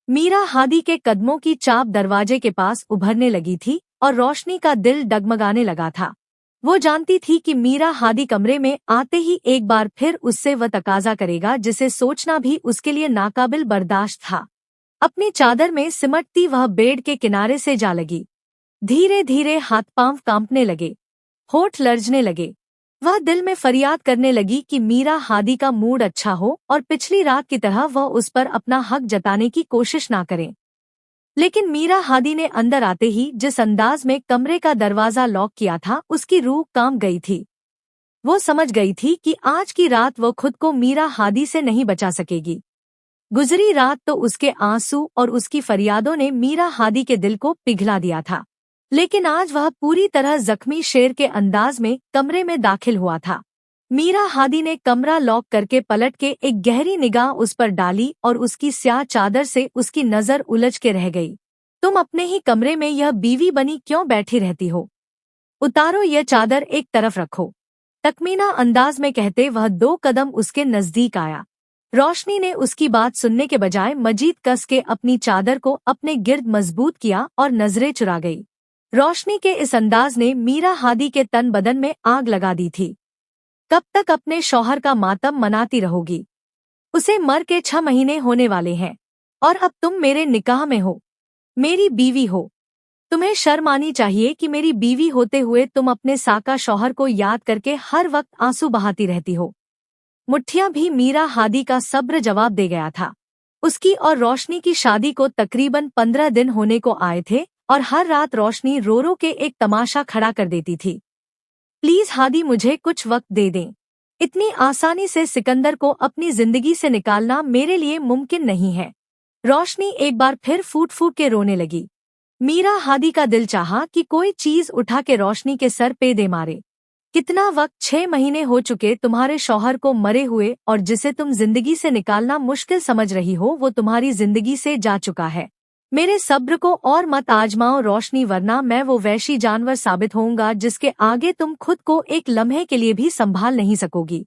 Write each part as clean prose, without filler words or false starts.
मीरा हादी के कदमों की चाप दरवाजे के पास उभरने लगी थी और रोशनी का दिल डगमगाने लगा था। वो जानती थी कि मीरा हादी कमरे में आते ही एक बार फिर उससे वह तकाजा करेगा जिसे सोचना भी उसके लिए नाकाबिल बर्दाश्त था। अपनी चादर में सिमटती वह बेड के किनारे से जा लगी। धीरे धीरे हाथ पांव कांपने लगे, होठ लरजने लगे। वह दिल में फरियाद करने लगी कि मीरा हादी का मूड अच्छा हो और पिछली रात की तरह वह उस पर अपना हक जताने की कोशिश ना करे। लेकिन मीरा हादी ने अंदर आते ही जिस अंदाज में कमरे का दरवाजा लॉक किया था, उसकी रूह कांप गई थी। वो समझ गई थी कि आज की रात वो खुद को मीरा हादी से नहीं बचा सकेगी। गुजरी रात तो उसके आंसू और उसकी फरियादों ने मीरा हादी के दिल को पिघला दिया था, लेकिन आज वह पूरी तरह जख्मी शेर के अंदाज में कमरे में दाखिल हुआ था। मीरा हादी ने कमरा लॉक करके पलट के एक गहरी निगाह उस पर डाली और उसकी स्याह चादर से उसकी नजर उलझ के रह गई। तुम अपने ही कमरे में यह बीवी बनी क्यों बैठी रहती हो? उतारो यह चादर, एक तरफ रखो। तकमीना अंदाज में कहते वह 2 कदम उसके नजदीक आया। रोशनी ने उसकी बात सुनने के बजाय मजीद कस के अपनी चादर को अपने गिर्द मजबूत किया और नजरें चुरा गई। रोशनी के इस अंदाज ने मीरा हादी के तन बदन में आग लगा दी थी। कब तक अपने शौहर का मातम मनाती रहोगी? उसे मर के 6 महीने होने वाले हैं और अब तुम मेरे निकाह में हो, मेरी बीवी हो। तुम्हें शर्म आनी चाहिए कि मेरी बीवी होते हुए तुम अपने साका शौहर को याद करके हर वक्त आंसू बहाती रहती हो। मुठ्ठियां भी मीरा हादी का सब्र जवाब दे गया था। उसकी और रोशनी की शादी को तकरीबन 15 दिन होने को आए थे और हर रात रोशनी रो रो के एक तमाशा खड़ा कर देती थी। प्लीज हादी, मुझे कुछ वक्त दे दें। इतनी आसानी से सिकंदर को अपनी जिंदगी से निकालना मेरे लिए मुमकिन नहीं है। रोशनी एक बार फिर फूट फूट के रोने लगी। मीरा हादी का दिल चाहा कि कोई चीज उठा के रोशनी के सर पे दे मारे। कितना वक्त, 6 महीने हो चुके तुम्हारे शौहर को मरे हुए, और जिसे तुम जिंदगी से निकालना मुश्किल समझ रही हो वो तुम्हारी जिंदगी से जा चुका है। मेरे सब्र को और मत आजमाओ रोशनी, वरना मैं वो वैशी जानवर साबित होऊंगा जिसके आगे तुम खुद को एक लम्हे के लिए भी संभाल नहीं सकोगी।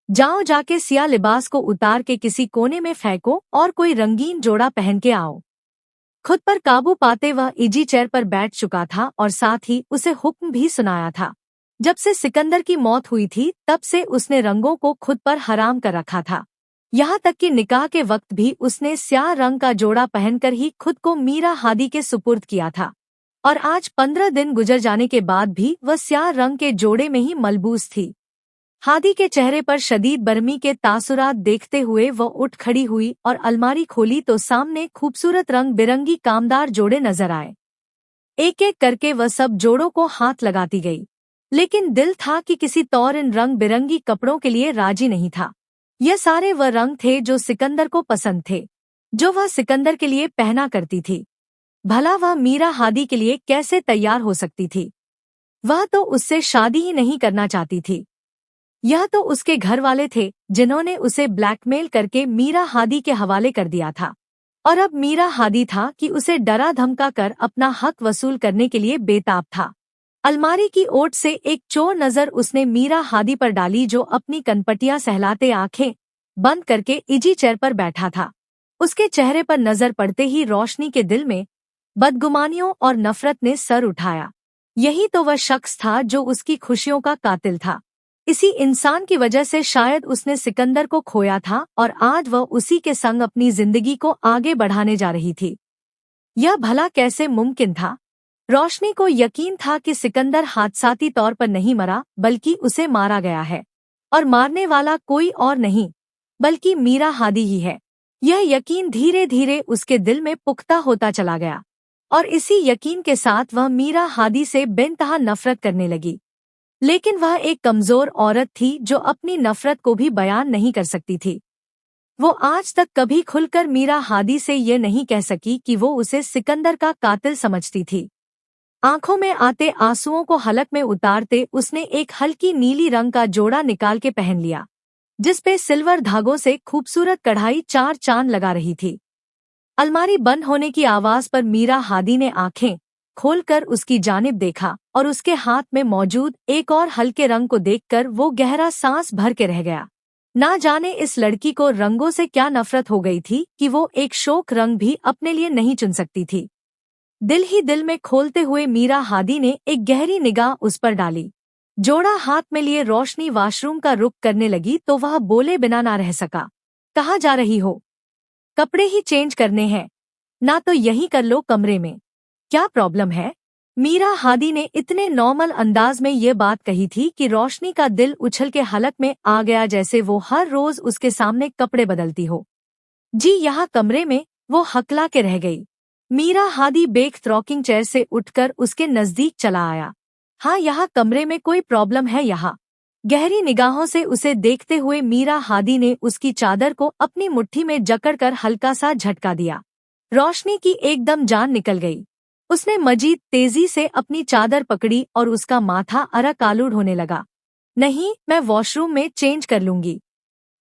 जाओ, जाके सिया लिबास को उतार के किसी कोने में फेंको और कोई रंगीन जोड़ा पहन के आओ। खुद पर काबू पाते वह इजी चेयर पर बैठ चुका था और साथ ही उसे हुक्म भी सुनाया था। जब से सिकंदर की मौत हुई थी तब से उसने रंगों को खुद पर हराम कर रखा था। यहाँ तक कि निकाह के वक्त भी उसने स्याह रंग का जोड़ा पहनकर ही खुद को मीरा हादी के सुपुर्द किया था। और आज 15 दिन गुजर जाने के बाद भी वह स्याह रंग के जोड़े में ही मलबूस थी। हादी के चेहरे पर शदीद बरमी के तासुरात देखते हुए वह उठ खड़ी हुई और अलमारी खोली तो सामने खूबसूरत रंग बिरंगी कामदार जोड़े नजर आए। एक एक करके वह सब जोड़ों को हाथ लगाती गई, लेकिन दिल था कि किसी तौर इन रंग बिरंगी कपड़ों के लिए राजी नहीं था। यह सारे वह रंग थे जो सिकंदर को पसंद थे, जो वह सिकंदर के लिए पहना करती थी। भला वह मीरा हादी के लिए कैसे तैयार हो सकती थी? वह तो उससे शादी ही नहीं करना चाहती थी। यह तो उसके घर वाले थे जिन्होंने उसे ब्लैकमेल करके मीरा हादी के हवाले कर दिया था, और अब मीरा हादी था कि उसे डरा धमका कर अपना हक वसूल करने के लिए बेताब था। अलमारी की ओट से एक चोर नजर उसने मीरा हादी पर डाली जो अपनी कनपटियां सहलाते आंखें बंद करके इजी चेयर पर बैठा था। उसके चेहरे पर नजर पड़ते ही रोशनी के दिल में बदगुमानियों और नफरत ने सर उठाया। यही तो वह शख्स था जो उसकी खुशियों का कातिल था। इसी इंसान की वजह से शायद उसने सिकंदर को खोया था और आज वह उसी के संग अपनी जिंदगी को आगे बढ़ाने जा रही थी। यह भला कैसे मुमकिन था? रोशनी को यकीन था कि सिकंदर हादसाती तौर पर नहीं मरा बल्कि उसे मारा गया है, और मारने वाला कोई और नहीं बल्कि मीरा हादी ही है। यह यकीन धीरे धीरे उसके दिल में पुख्ता होता चला गया और इसी यकीन के साथ वह मीरा हादी से बेइंतहा नफरत करने लगी। लेकिन वह एक कमजोर औरत थी जो अपनी नफरत को भी बयान नहीं कर सकती थी। वो आज तक कभी खुलकर मीरा हादी से ये नहीं कह सकी कि वो उसे सिकंदर का कातिल समझती थी। आंखों में आते आंसुओं को हलक में उतारते उसने एक हल्की नीली रंग का जोड़ा निकाल के पहन लिया, जिसपे सिल्वर धागों से खूबसूरत कढ़ाई 4 चांद लगा रही थी। अलमारी बंद होने की आवाज पर मीरा हादी ने आंखें खोलकर उसकी जानिब देखा और उसके हाथ में मौजूद एक और हल्के रंग को देखकर वो गहरा सांस भर के रह गया। ना जाने इस लड़की को रंगों से क्या नफरत हो गई थी कि वो एक शोक रंग भी अपने लिए नहीं चुन सकती थी। दिल ही दिल में खोलते हुए मीरा हादी ने एक गहरी निगाह उस पर डाली। जोड़ा हाथ में लिए रोशनी वॉशरूम का रुख करने लगी तो वह बोले बिना ना रह सका। कहाँ जा रही हो? कपड़े ही चेंज करने हैं। ना तो यही कर लो कमरे में। क्या प्रॉब्लम है? मीरा हादी ने इतने नॉर्मल अंदाज में ये बात कही थी कि रोशनी का दिल उछल के हलक में आ गया, जैसे वो हर रोज उसके सामने कपड़े बदलती हो। जी यहाँ कमरे में, वो हकला के रह गई। मीरा हादी बेख रॉकिंग चेयर से उठकर उसके नजदीक चला आया। हाँ यहाँ कमरे में कोई प्रॉब्लम है यहाँ? गहरी निगाहों से उसे देखते हुए मीरा हादी ने उसकी चादर को अपनी मुट्ठी में जकड़कर हल्का सा झटका दिया। रोशनी की एकदम जान निकल गई। उसने मजीद तेजी से अपनी चादर पकड़ी और उसका माथा अरक आलूड होने लगा। नहीं, मैं वॉशरूम में चेंज कर लूंगी।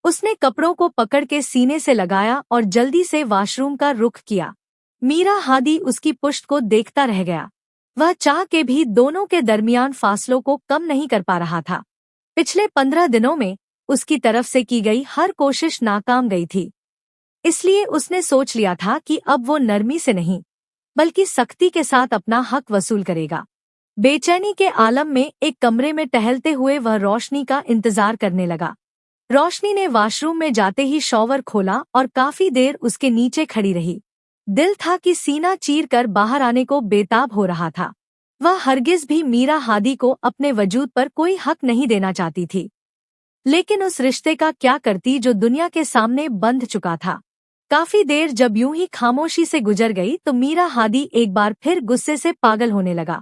उसने कपड़ों को पकड़ के सीने से लगाया और जल्दी से वॉशरूम का रुख किया। मीरा हादी उसकी पुश्त को देखता रह गया। वह चाह के भी दोनों के दरमियान फासलों को कम नहीं कर पा रहा था। पिछले 15 दिनों में उसकी तरफ से की गई हर कोशिश नाकाम गई थी। इसलिए उसने सोच लिया था कि अब वो नरमी से नहीं बल्कि सख्ती के साथ अपना हक वसूल करेगा। बेचैनी के आलम में एक कमरे में टहलते हुए वह रोशनी का इंतजार करने लगा। रोशनी ने वॉशरूम में जाते ही शॉवर खोला और काफी देर उसके नीचे खड़ी रही। दिल था कि सीना चीर कर बाहर आने को बेताब हो रहा था। वह हरगिज भी मीरा हादी को अपने वजूद पर कोई हक नहीं देना चाहती थी, लेकिन उस रिश्ते का क्या करती जो दुनिया के सामने बंध चुका था। काफी देर जब यूं ही खामोशी से गुजर गई तो मीरा हादी एक बार फिर गुस्से से पागल होने लगा।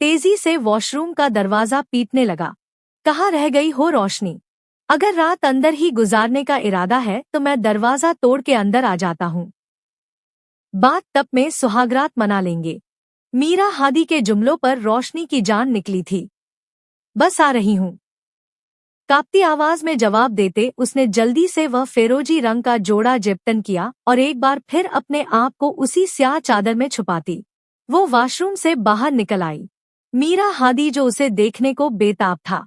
तेजी से वॉशरूम का दरवाजा पीटने लगा। कहाँ रह गई हो रोशनी? अगर रात अंदर ही गुजारने का इरादा है तो मैं दरवाजा तोड़ के अंदर आ जाता हूँ। बात तब में सुहागरात मना लेंगे। मीरा हादी के जुमलों पर रोशनी की जान निकली थी। बस आ रही हूँ, कांपती आवाज में जवाब देते उसने जल्दी से वह फेरोजी रंग का जोड़ा जेबतन किया और एक बार फिर अपने आप को उसी स्याह चादर में छुपाती वो वॉशरूम से बाहर निकल आई। मीरा हादी जो उसे देखने को बेताब था,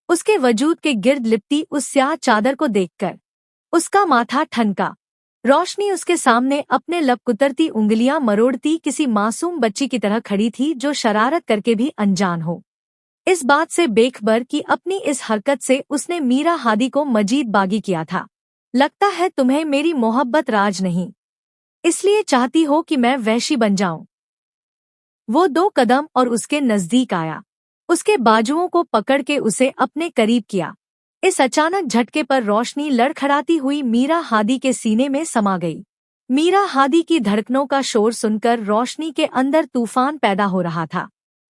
उसके वजूद के गिर्द लिपटी उस स्याह चादर को देखकर उसका माथा ठनका। रोशनी उसके सामने अपने लब कुतरती उंगलियां मरोड़ती किसी मासूम बच्ची की तरह खड़ी थी जो शरारत करके भी अनजान हो। इस बात से बेखबर कि अपनी इस हरकत से उसने मीरा हादी को मजीद बागी किया था। लगता है तुम्हें मेरी मोहब्बत राज नहीं, इसलिए चाहती हो कि मैं वहशी बन जाऊं। वो 2 कदम और उसके नजदीक आया, उसके बाजुओं को पकड़ के उसे अपने करीब किया। इस अचानक झटके पर रोशनी लड़खड़ाती हुई मीरा हादी के सीने में समा गई। मीरा हादी की धड़कनों का शोर सुनकर रोशनी के अंदर तूफान पैदा हो रहा था।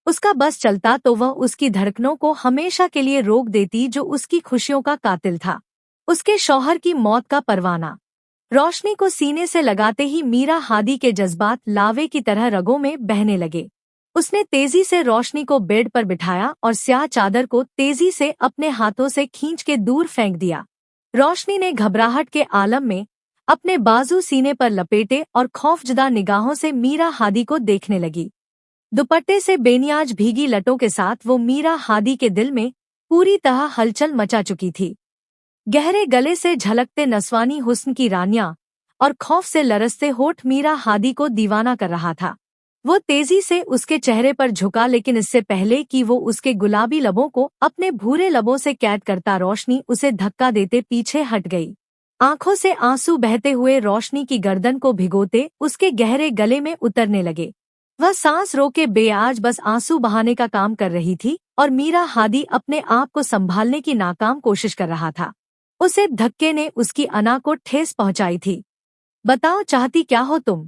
उसका बस चलता तो वह उसकी धड़कनों को हमेशा के लिए रोक देती जो उसकी खुशियों का कातिल था, उसके शौहर की मौत का परवाना। रोशनी को सीने से लगाते ही मीरा हादी के जज्बात लावे की तरह रगों में बहने लगे। उसने तेजी से रोशनी को बेड पर बिठाया और स्याह चादर को तेजी से अपने हाथों से खींच के दूर फेंक दिया। रोशनी ने घबराहट के आलम में अपने बाजू सीने पर लपेटे और खौफजदा निगाहों से मीरा हादी को देखने लगी। दुपट्टे से बेनियाज भीगी लटों के साथ वो मीरा हादी के दिल में पूरी तरह हलचल मचा चुकी थी। गहरे गले से झलकते नस्वानी हुस्न की रानियां और खौफ से लरसते होठ मीरा हादी को दीवाना कर रहा था। वो तेजी से उसके चेहरे पर झुका, लेकिन इससे पहले कि वो उसके गुलाबी लबों को अपने भूरे लबों से कैद करता रोशनी उसे धक्का देते पीछे हट गई। आंखों से आंसू बहते हुए रोशनी की गर्दन को भिगोते उसके गहरे गले में उतरने लगे। वह सांस रोके बेआज बस आंसू बहाने का काम कर रही थी और मीरा हादी अपने आप को संभालने की नाकाम कोशिश कर रहा था। उसे धक्के ने उसकी अना को ठेस पहुंचाई थी। बताओ चाहती क्या हो तुम?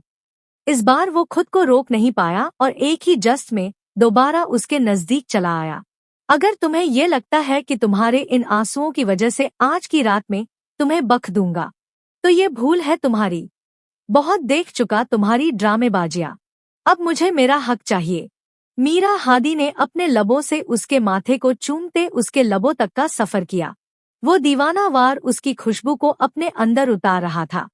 इस बार वो खुद को रोक नहीं पाया और एक ही जस्त में दोबारा उसके नजदीक चला आया। अगर तुम्हें ये लगता है कि तुम्हारे इन आंसुओं की वजह से आज की रात में तुम्हें बख्श दूंगा तो ये भूल है तुम्हारी। बहुत देख चुका तुम्हारी ड्रामेबाजियां। अब मुझे मेरा हक चाहिए। मीरा हादी ने अपने लबों से उसके माथे को चूमते उसके लबों तक का सफर किया। वो दीवानावार उसकी खुशबू को अपने अंदर उतार रहा था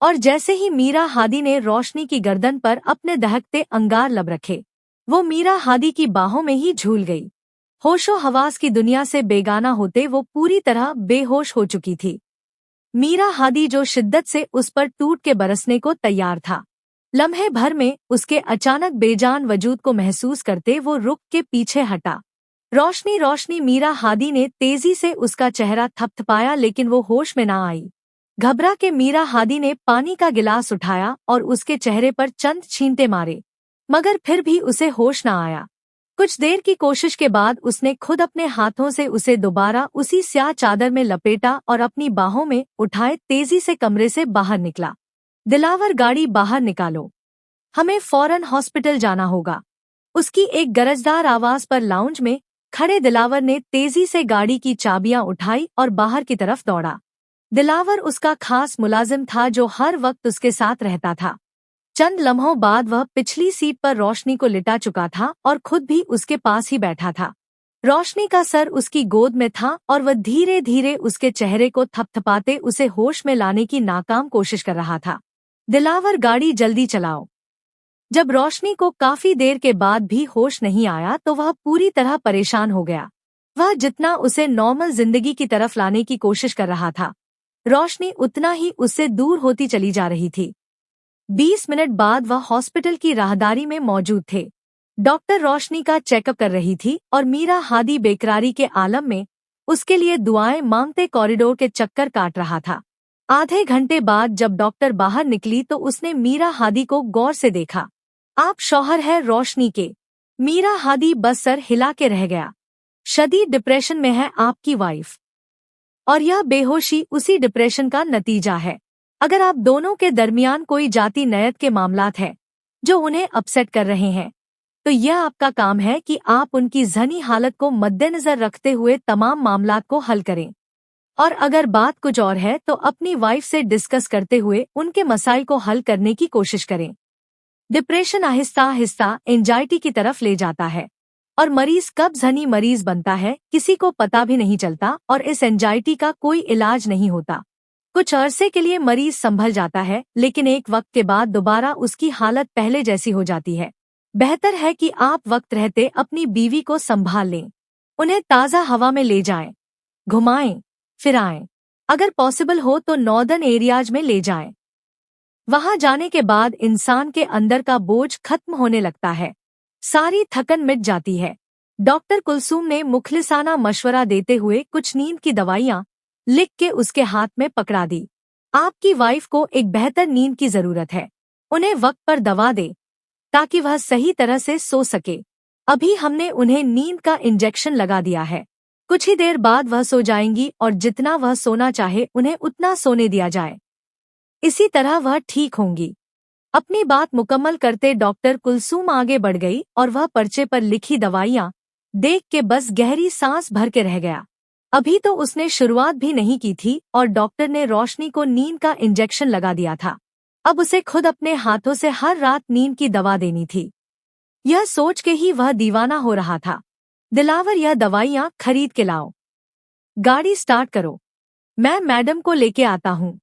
और जैसे ही मीरा हादी ने रोशनी की गर्दन पर अपने दहकते अंगार लब रखे, वो मीरा हादी की बाहों में ही झूल गई। होशो हवास की दुनिया से बेगाना होते वो पूरी तरह बेहोश हो चुकी थी। मीरा हादी जो शिद्दत से उस पर टूट के बरसने को तैयार था। लम्हे भर में उसके अचानक बेजान वजूद को महसूस करते वो रुक के पीछे हटा। रोशनी रोशनी मीरा हादी ने तेजी से उसका चेहरा थपथपाया लेकिन वो होश में ना आई। घबरा के मीरा हादी ने पानी का गिलास उठाया और उसके चेहरे पर चंद छींटे मारे, मगर फिर भी उसे होश न आया। कुछ देर की कोशिश के बाद उसने खुद अपने हाथों से उसे दोबारा उसी स्याह चादर में लपेटा और अपनी बाहों में उठाए तेजी से कमरे से बाहर निकला। दिलावर, गाड़ी बाहर निकालो, हमें फौरन हॉस्पिटल जाना होगा। उसकी एक गरजदार आवाज पर लाउंज में खड़े दिलावर ने तेजी से गाड़ी की चाबियां उठाई और बाहर की तरफ दौड़ा। दिलावर उसका खास मुलाजिम था जो हर वक्त उसके साथ रहता था। चंद लम्हों बाद वह पिछली सीट पर रोशनी को लिटा चुका था और खुद भी उसके पास ही बैठा था। रोशनी का सर उसकी गोद में था और वह धीरे धीरे उसके चेहरे को थपथपाते उसे होश में लाने की नाकाम कोशिश कर रहा था। दिलावर, गाड़ी जल्दी चलाओ। जब रोशनी को काफी देर के बाद भी होश नहीं आया तो वह पूरी तरह परेशान हो गया। वह जितना उसे नॉर्मल जिंदगी की तरफ लाने की कोशिश कर रहा था, रोशनी उतना ही उससे दूर होती चली जा रही थी। 20 मिनट बाद वह हॉस्पिटल की राहदारी में मौजूद थे। डॉक्टर रोशनी का चेकअप कर रही थी और मीरा हादी बेकरारी के आलम में उसके लिए दुआएं मांगते कॉरिडोर के चक्कर काट रहा था। आधे घंटे बाद जब डॉक्टर बाहर निकली तो उसने मीरा हादी को गौर से देखा। आप शौहर है रोशनी के? मीरा हादी बस सर हिला के रह गया। शदीद डिप्रेशन में है आपकी वाइफ, और यह बेहोशी उसी डिप्रेशन का नतीजा है। अगर आप दोनों के दरमियान कोई जाति नयत के मामलात है जो उन्हें अपसेट कर रहे हैं, तो यह आपका काम है कि आप उनकी ज़हनी हालत को मद्देनजर रखते हुए तमाम मामलात को हल करें। और अगर बात कुछ और है तो अपनी वाइफ से डिस्कस करते हुए उनके मसाइल को हल करने की कोशिश करें। डिप्रेशन आहिस्ता आहिस्ता एंजाइटी की तरफ ले जाता है और मरीज कब ज़हनी मरीज बनता है किसी को पता भी नहीं चलता और इस एंजाइटी का कोई इलाज नहीं होता। कुछ अरसे के लिए मरीज संभल जाता है लेकिन एक वक्त के बाद दोबारा उसकी हालत पहले जैसी हो जाती है। बेहतर है कि आप वक्त रहते अपनी बीवी को संभाल लें, उन्हें ताज़ा हवा में ले जाएं, घुमाएं फिराएं, अगर पॉसिबल हो तो नॉर्दर्न एरियाज में ले जाएं। वहां जाने के बाद इंसान के अंदर का बोझ खत्म होने लगता है, सारी थकन मिट जाती है। डॉक्टर कुलसूम ने मुखलिसाना मशवरा देते हुए कुछ नींद की दवाइयां लिख के उसके हाथ में पकड़ा दी। आपकी वाइफ को एक बेहतर नींद की जरूरत है, उन्हें वक्त पर दवा दे ताकि वह सही तरह से सो सके। अभी हमने उन्हें नींद का इंजेक्शन लगा दिया है, कुछ ही देर बाद वह सो जाएंगी और जितना वह सोना चाहे उन्हें उतना सोने दिया जाए, इसी तरह वह ठीक होंगी। अपनी बात मुकम्मल करते डॉक्टर कुलसूम आगे बढ़ गई और वह पर्चे पर लिखी दवाइयां देख के बस गहरी सांस भर के रह गया। अभी तो उसने शुरुआत भी नहीं की थी और डॉक्टर ने रोशनी को नींद का इंजेक्शन लगा दिया था। अब उसे खुद अपने हाथों से हर रात नींद की दवा देनी थी। यह सोच के ही वह दीवाना हो रहा था। दिलावर, यह दवाइयां खरीद के लाओ, गाड़ी स्टार्ट करो, मैं मैडम को लेके आता हूँ।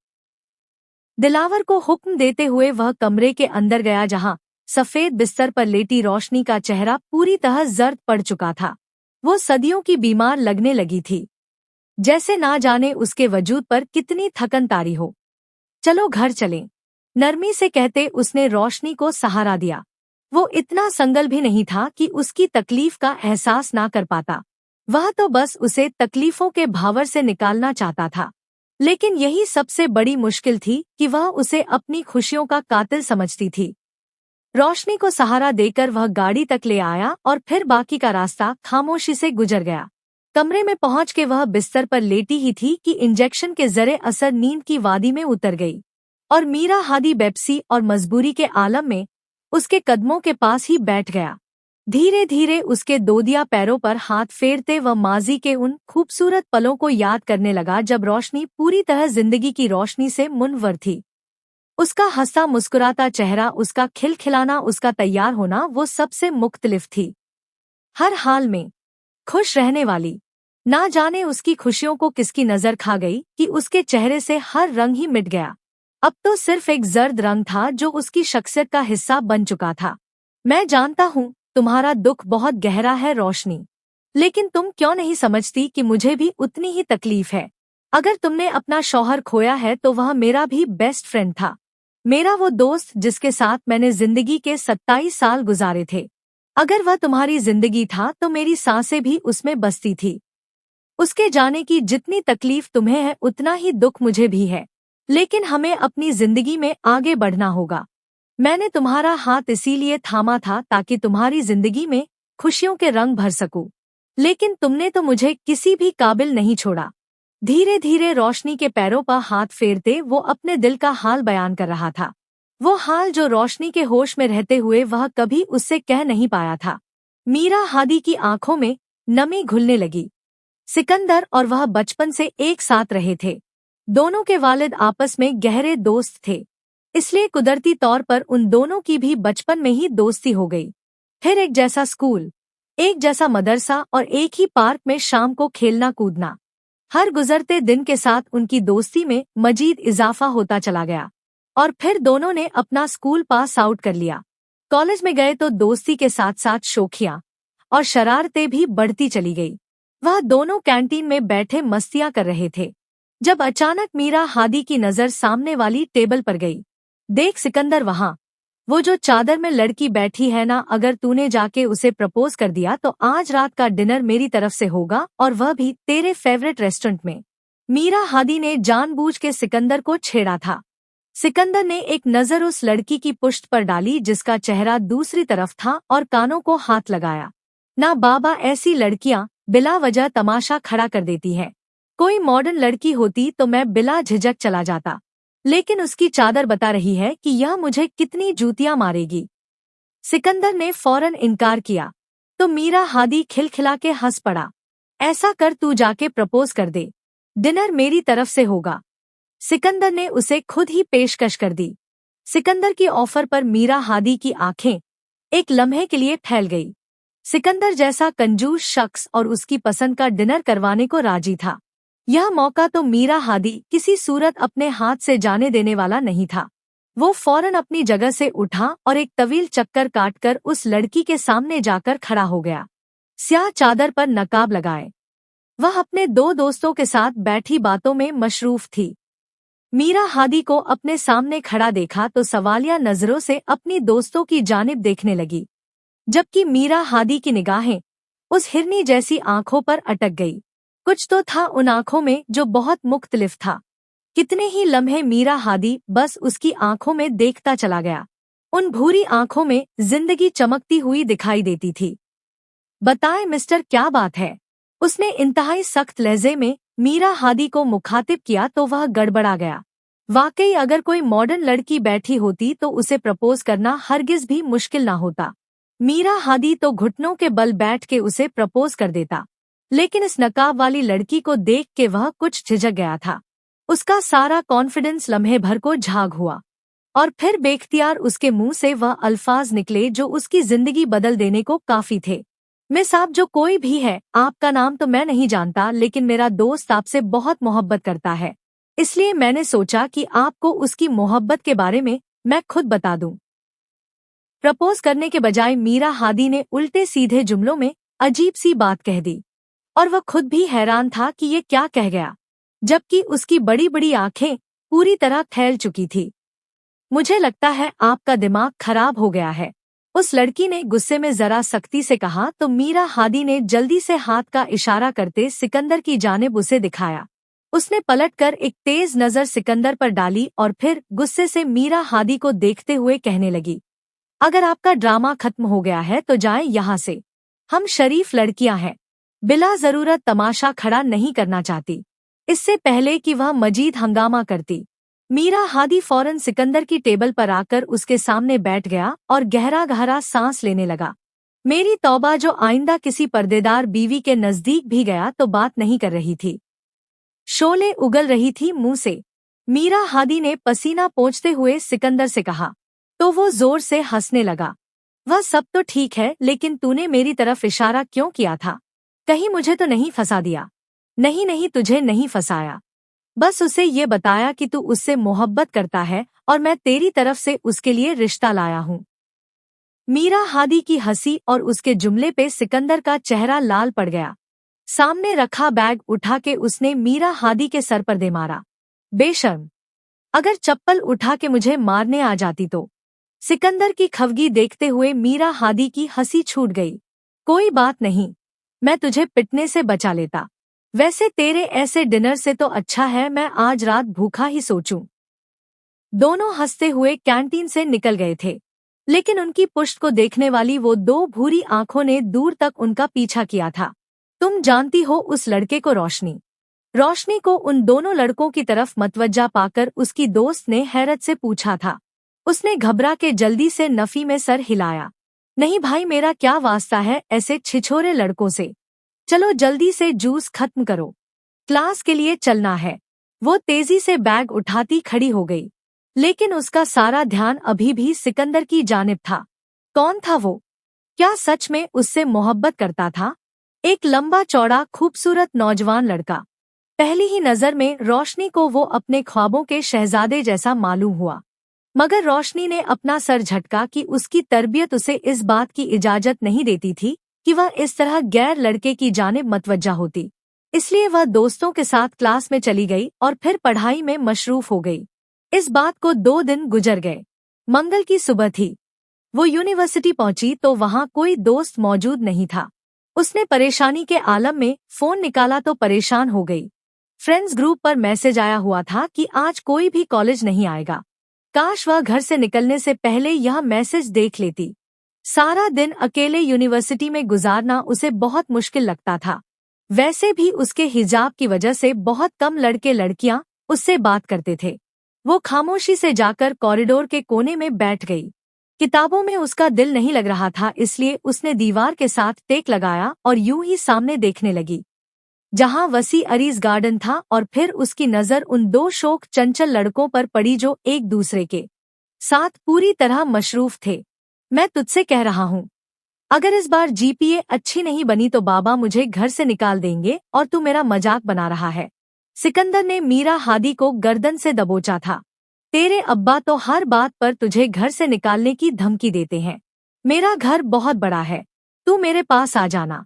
दिलावर को हुक्म देते हुए वह कमरे के अंदर गया जहां सफेद बिस्तर पर लेटी रोशनी का चेहरा पूरी तरह जर्द पड़ चुका था। वो सदियों की बीमार लगने लगी थी, जैसे ना जाने उसके वजूद पर कितनी थकन तारी हो। चलो घर चलें, नरमी से कहते उसने रोशनी को सहारा दिया। वो इतना संगल भी नहीं था कि उसकी तकलीफ का एहसास ना कर पाता। वह तो बस उसे तकलीफों के भावर से निकालना चाहता था, लेकिन यही सबसे बड़ी मुश्किल थी कि वह उसे अपनी खुशियों का कातिल समझती थी। रोशनी को सहारा देकर वह गाड़ी तक ले आया और फिर बाकी का रास्ता खामोशी से गुजर गया। कमरे में पहुंच के वह बिस्तर पर लेटी ही थी कि इंजेक्शन के जरे असर नींद की वादी में उतर गई और मीरा हादी बेप्सी और मजबूरी के आलम में उसके कदमों के पास ही बैठ गया। धीरे धीरे उसके दोदिया पैरों पर हाथ फेरते वह माजी के उन खूबसूरत पलों को याद करने लगा जब रोशनी पूरी तरह जिंदगी की रोशनी से मुनव्वर थी। उसका हंसता मुस्कुराता चेहरा, उसका खिलखिलाना, उसका तैयार होना, वो सबसे मुख्तलिफ थी, हर हाल में खुश रहने वाली। ना जाने उसकी खुशियों को किसकी नजर खा गई कि उसके चेहरे से हर रंग ही मिट गया। अब तो सिर्फ एक जर्द रंग था जो उसकी शख्सियत का हिस्सा बन चुका था। मैं जानता हूँ तुम्हारा दुख बहुत गहरा है रोशनी, लेकिन तुम क्यों नहीं समझती कि मुझे भी उतनी ही तकलीफ है। अगर तुमने अपना शौहर खोया है तो वह मेरा भी बेस्ट फ्रेंड था, मेरा वो दोस्त जिसके साथ मैंने जिंदगी के 27 साल गुजारे थे। अगर वह तुम्हारी जिंदगी था तो मेरी सांसें भी उसमें बसती थी। उसके जाने की जितनी तकलीफ तुम्हें है उतना ही दुख मुझे भी है, लेकिन हमें अपनी जिंदगी में आगे बढ़ना होगा। मैंने तुम्हारा हाथ इसीलिए थामा था ताकि तुम्हारी जिंदगी में खुशियों के रंग भर सकूं, लेकिन तुमने तो मुझे किसी भी काबिल नहीं छोड़ा। धीरे धीरे रोशनी के पैरों पर हाथ फेरते वो अपने दिल का हाल बयान कर रहा था, वो हाल जो रोशनी के होश में रहते हुए वह कभी उससे कह नहीं पाया था। मीरा हादी की आंखों में नमी घुलने लगी। सिकंदर और वह बचपन से एक साथ रहे थे, दोनों के वालिद आपस में गहरे दोस्त थे, इसलिए कुदरती तौर पर उन दोनों की भी बचपन में ही दोस्ती हो गई। फिर एक जैसा स्कूल, एक जैसा मदरसा और एक ही पार्क में शाम को खेलना कूदना। हर गुजरते दिन के साथ उनकी दोस्ती में मजीद इजाफा होता चला गया और फिर दोनों ने अपना स्कूल पास आउट कर लिया। कॉलेज में गए तो दोस्ती के साथ साथ शोखियां और शरारतें भी बढ़ती चली गई। वह दोनों कैंटीन में बैठे मस्तियां कर रहे थे जब अचानक मीरा हादी की नजर सामने वाली टेबल पर गई। देख सिकंदर, वहाँ वो जो चादर में लड़की बैठी है ना, अगर तूने जाके उसे प्रपोज कर दिया तो आज रात का डिनर मेरी तरफ से होगा और वह भी तेरे फेवरेट रेस्टोरेंट में। मीरा हादी ने जानबूझ के सिकंदर को छेड़ा था। सिकंदर ने एक नजर उस लड़की की पुश्त पर डाली जिसका चेहरा दूसरी तरफ था और कानों को हाथ लगाया। ना बाबा, ऐसी लड़कियां बिला वजह तमाशा खड़ा कर देती है। कोई मॉडर्न लड़की होती तो मैं बिला झिझक चला जाता, लेकिन उसकी चादर बता रही है कि यह मुझे कितनी जूतियां मारेगी। सिकंदर ने फौरन इनकार किया तो मीरा हादी खिलखिला के हंस पड़ा। ऐसा कर, तू जाके प्रपोज कर दे, डिनर मेरी तरफ से होगा। सिकंदर ने उसे खुद ही पेशकश कर दी। सिकंदर की ऑफर पर मीरा हादी की आंखें एक लम्हे के लिए फैल गई। सिकंदर जैसा कंजूस शख्स और उसकी पसंद का डिनर करवाने को राजी था, यह मौका तो मीरा हादी किसी सूरत अपने हाथ से जाने देने वाला नहीं था। वो फौरन अपनी जगह से उठा और एक तवील चक्कर काटकर उस लड़की के सामने जाकर खड़ा हो गया। स्याह चादर पर नकाब लगाए वह अपने दो दोस्तों के साथ बैठी बातों में मशरूफ थी। मीरा हादी को अपने सामने खड़ा देखा तो सवालिया नजरों से अपनी दोस्तों की जानिब देखने लगी, जबकि मीरा हादी की निगाहें उस हिरनी जैसी आंखों पर अटक गई। कुछ तो था उन आंखों में जो बहुत मुख्तलिफ था। कितने ही लम्हे मीरा हादी बस उसकी आंखों में देखता चला गया। उन भूरी आंखों में जिंदगी चमकती हुई दिखाई देती थी। बताएं मिस्टर, क्या बात है? उसने इंतहाई सख्त लहजे में मीरा हादी को मुखातिब किया तो वह गड़बड़ा गया। वाकई अगर कोई मॉडर्न लड़की बैठी होती तो उसे प्रपोज करना हरगिज भी मुश्किल ना होता। मीरा हादी तो घुटनों के बल बैठ के उसे प्रपोज कर देता, लेकिन इस नकाब वाली लड़की को देख के वह कुछ झिझक गया था। उसका सारा कॉन्फिडेंस लम्हे भर को झाग हुआ और फिर बेख्तियार उसके मुंह से वह अल्फाज निकले जो उसकी जिंदगी बदल देने को काफी थे। मिस, आप जो कोई भी है, आपका नाम तो मैं नहीं जानता, लेकिन मेरा दोस्त आपसे बहुत मोहब्बत करता है, इसलिए मैंने सोचा कि आपको उसकी मोहब्बत के बारे में मैं खुद बता दूं। प्रपोज करने के बजाय मीरा हादी ने उल्टे सीधे जुमलों में अजीब सी बात कह दी और वह खुद भी हैरान था कि ये क्या कह गया, जबकि उसकी बड़ी बड़ी आंखें पूरी तरह फैल चुकी थी। मुझे लगता है आपका दिमाग खराब हो गया है, उस लड़की ने गुस्से में जरा सख्ती से कहा तो मीरा हादी ने जल्दी से हाथ का इशारा करते सिकंदर की जानिब उसे दिखाया। उसने पलटकर एक तेज नजर सिकंदर पर डाली और फिर गुस्से से मीरा हादी को देखते हुए कहने लगी, अगर आपका ड्रामा खत्म हो गया है तो जाएं यहाँ से, हम शरीफ लड़कियां हैं, बिला जरूरत तमाशा खड़ा नहीं करना चाहती। इससे पहले कि वह मजीद हंगामा करती, मीरा हादी फौरन सिकंदर की टेबल पर आकर उसके सामने बैठ गया और गहरा गहरा सांस लेने लगा। मेरी तौबा, जो आइंदा किसी पर्देदार बीवी के नजदीक भी गया तो बात नहीं कर रही थी। शोले उगल रही थी मुंह से। मीरा हादी ने पसीना पोंछते हुए सिकंदर से कहा तो वो जोर से हंसने लगा। वह सब तो ठीक है, लेकिन तूने मेरी तरफ इशारा क्यों किया था? कहीं मुझे तो नहीं फंसा दिया? नहीं नहीं, तुझे नहीं फंसाया, बस उसे ये बताया कि तू उससे मोहब्बत करता है और मैं तेरी तरफ से उसके लिए रिश्ता लाया हूँ। मीरा हादी की हंसी और उसके जुमले पे सिकंदर का चेहरा लाल पड़ गया। सामने रखा बैग उठा के उसने मीरा हादी के सर पर दे मारा। बेशर्म, अगर चप्पल उठा के मुझे मारने आ जाती तो। सिकंदर की खफगी देखते हुए मीरा हादी की हंसी छूट गई। कोई बात नहीं, मैं तुझे पिटने से बचा लेता। वैसे तेरे ऐसे डिनर से तो अच्छा है मैं आज रात भूखा ही सोचूं। दोनों हंसते हुए कैंटीन से निकल गए थे, लेकिन उनकी पुष्ट को देखने वाली वो दो भूरी आंखों ने दूर तक उनका पीछा किया था। तुम जानती हो उस लड़के को? रोशनी रोशनी को उन दोनों लड़कों की तरफ मतवज्जा पाकर उसकी दोस्त ने हैरत से पूछा था। उसने घबरा के जल्दी से नफी में सर हिलाया। नहीं भाई, मेरा क्या वास्ता है ऐसे छिछोरे लड़कों से। चलो जल्दी से जूस खत्म करो, क्लास के लिए चलना है। वो तेजी से बैग उठाती खड़ी हो गई, लेकिन उसका सारा ध्यान अभी भी सिकंदर की जानिब था। कौन था वो? क्या सच में उससे मोहब्बत करता था? एक लंबा चौड़ा खूबसूरत नौजवान लड़का। पहली ही नजर में रोशनी को वो अपने ख्वाबों के शहजादे जैसा मालूम हुआ, मगर रोशनी ने अपना सर झटका कि उसकी तरबियत उसे इस बात की इजाजत नहीं देती थी कि वह इस तरह गैर लड़के की जानिब मतवज्जा होती। इसलिए वह दोस्तों के साथ क्लास में चली गई और फिर पढ़ाई में मशरूफ हो गई। इस बात को 2 दिन गुजर गए। मंगल की सुबह थी। वो यूनिवर्सिटी पहुंची तो वहां कोई दोस्त मौजूद नहीं था। उसने परेशानी के आलम में फोन निकाला तो परेशान हो गई। फ्रेंड्स ग्रुप पर मैसेज आया हुआ था कि आज कोई भी कॉलेज नहीं आएगा। काश वह घर से निकलने से पहले यह मैसेज देख लेती। सारा दिन अकेले यूनिवर्सिटी में गुजारना उसे बहुत मुश्किल लगता था। वैसे भी उसके हिजाब की वजह से बहुत कम लड़के लड़कियां उससे बात करते थे। वो खामोशी से जाकर कॉरिडोर के कोने में बैठ गई। किताबों में उसका दिल नहीं लग रहा था, इसलिए उसने दीवार के साथ टेक लगाया और यूं ही सामने देखने लगी, जहां वसी अरीज गार्डन था। और फिर उसकी नजर उन दो शोक चंचल लड़कों पर पड़ी जो एक दूसरे के साथ पूरी तरह मशरूफ थे। मैं तुझसे कह रहा हूँ, अगर इस बार जीपीए अच्छी नहीं बनी तो बाबा मुझे घर से निकाल देंगे और तू मेरा मजाक बना रहा है। सिकंदर ने मीरा हादी को गर्दन से दबोचा था। तेरे अब्बा तो हर बात पर तुझे घर से निकालने की धमकी देते हैं। मेरा घर बहुत बड़ा है, तू मेरे पास आ जाना।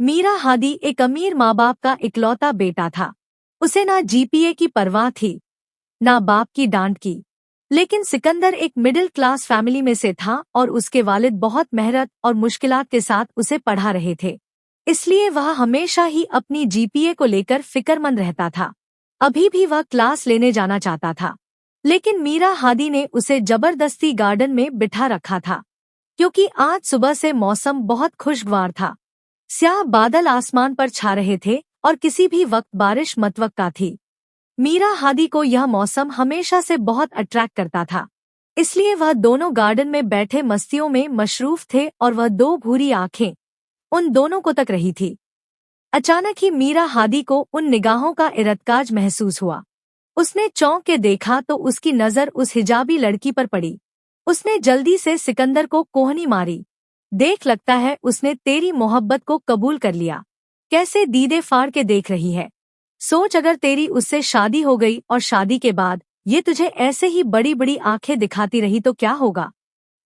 मीरा हादी एक अमीर माँ बाप का इकलौता बेटा था। उसे ना जीपीए की परवाह थी, ना बाप की डांट की। लेकिन सिकंदर एक मिडिल क्लास फैमिली में से था और उसके वालिद बहुत मेहनत और मुश्किलात के साथ उसे पढ़ा रहे थे। इसलिए वह हमेशा ही अपनी जीपीए को लेकर फिक्रमंद रहता था। अभी भी वह क्लास लेने जाना चाहता था, लेकिन मीरा हादी ने उसे जबरदस्ती गार्डन में बिठा रखा था, क्योंकि आज सुबह से मौसम बहुत खुशगवार था। स्याह बादल आसमान पर छा रहे थे और किसी भी वक्त बारिश मतवक्का थी। मीरा हादी को यह मौसम हमेशा से बहुत अट्रैक्ट करता था, इसलिए वह दोनों गार्डन में बैठे मस्तियों में मशरूफ थे और वह दो भूरी आंखें उन दोनों को तक रही थी। अचानक ही मीरा हादी को उन निगाहों का इरतकाज महसूस हुआ। उसने चौंक के देखा तो उसकी नजर उस हिजाबी लड़की पर पड़ी। उसने जल्दी से सिकंदर को कोहनी मारी। देख, लगता है उसने तेरी मोहब्बत को कबूल कर लिया। कैसे दीदे फाड़ के देख रही है। सोच, अगर तेरी उससे शादी हो गई और शादी के बाद ये तुझे ऐसे ही बड़ी बड़ी आंखें दिखाती रही तो क्या होगा।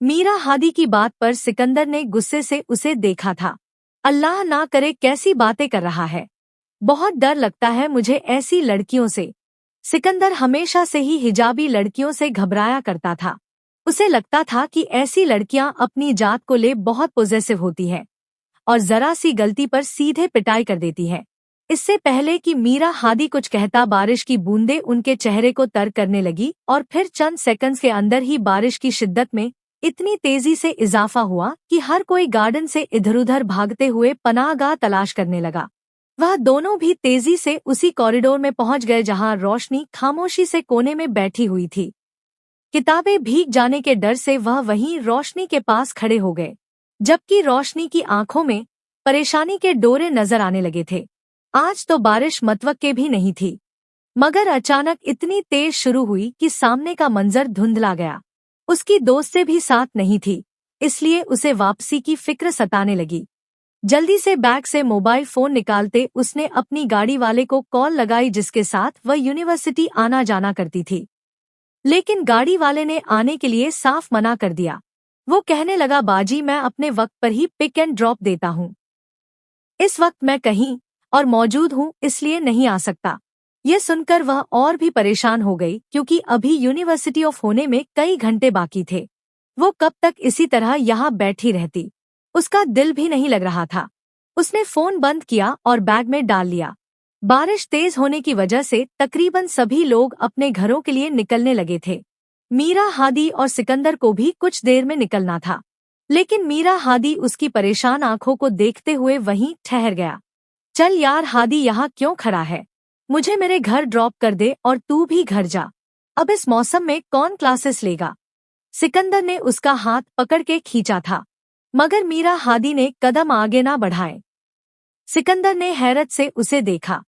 मीरा हादी की बात पर सिकंदर ने गुस्से से उसे देखा था। अल्लाह ना करे, कैसी बातें कर रहा है। बहुत डर लगता है मुझे ऐसी लड़कियों से। सिकंदर हमेशा से ही हिजाबी लड़कियों से घबराया करता था। उसे लगता था कि ऐसी लड़कियां अपनी जात को ले बहुत पॉजेसिव होती हैं और जरा सी गलती पर सीधे पिटाई कर देती हैं। इससे पहले कि मीरा हादी कुछ कहता, बारिश की बूंदें उनके चेहरे को तर करने लगी और फिर चंद सेकंड्स के अंदर ही बारिश की शिद्दत में इतनी तेजी से इजाफा हुआ कि हर कोई गार्डन से इधर-उधर भागते हुए पनाहगाह तलाश करने लगा। वह दोनों भी तेजी से उसी कॉरिडोर में पहुंच गए जहां रोशनी खामोशी से कोने में बैठी हुई थी। किताबें भीग जाने के डर से वह वहीं रोशनी के पास खड़े हो गए, जबकि रोशनी की आंखों में परेशानी के डोरे नजर आने लगे थे। आज तो बारिश मतवक्के भी नहीं थी, मगर अचानक इतनी तेज शुरू हुई कि सामने का मंजर धुंधला गया। उसकी दोस्तें भी साथ नहीं थी, इसलिए उसे वापसी की फिक्र सताने लगी। जल्दी से बैग से मोबाइल फोन निकालते उसने अपनी गाड़ी वाले को कॉल लगाई, जिसके साथ वह यूनिवर्सिटी आना जाना करती थी। लेकिन गाड़ी वाले ने आने के लिए साफ मना कर दिया। वो कहने लगा, बाजी मैं अपने वक्त पर ही पिक एंड ड्रॉप देता हूँ। इस वक्त मैं कहीं और मौजूद हूँ इसलिए नहीं आ सकता। ये सुनकर वह और भी परेशान हो गई क्योंकि अभी यूनिवर्सिटी ऑफ होने में कई घंटे बाकी थे। वो कब तक इसी तरह यहाँ बैठी रहती, उसका दिल भी नहीं लग रहा था। उसने फोन बंद किया और बैग में डाल लिया। बारिश तेज होने की वजह से तकरीबन सभी लोग अपने घरों के लिए निकलने लगे थे। मीरा, हादी और सिकंदर को भी कुछ देर में निकलना था, लेकिन मीरा हादी उसकी परेशान आंखों को देखते हुए वहीं ठहर गया। चल यार हादी, यहाँ क्यों खड़ा है? मुझे मेरे घर ड्रॉप कर दे और तू भी घर जा। अब इस मौसम में कौन क्लासेस लेगा? सिकंदर ने उसका हाथ पकड़ के खींचा था, मगर मीरा हादी ने कदम आगे ना बढ़ाए। सिकंदर ने हैरत से उसे देखा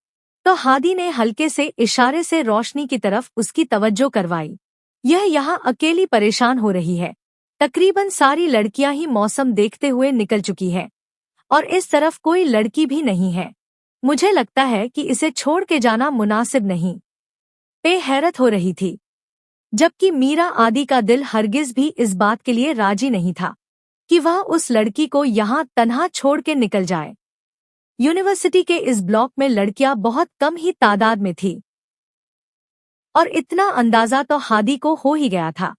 तो हादी ने हल्के से इशारे से रोशनी की तरफ उसकी तवज्जो करवाई। यह यहाँ अकेली परेशान हो रही है। तकरीबन सारी लड़कियां ही मौसम देखते हुए निकल चुकी है और इस तरफ कोई लड़की भी नहीं है। मुझे लगता है कि इसे छोड़ के जाना मुनासिब नहीं। पे हैरत हो रही थी, जबकि मीरा आदि का दिल हरगिज भी इस बात के लिए राजी नहीं था कि वह उस लड़की को यहाँ तन्हा छोड़ के निकल जाए। यूनिवर्सिटी के इस ब्लॉक में लड़कियां बहुत कम ही तादाद में थी और इतना अंदाजा तो हादी को हो ही गया था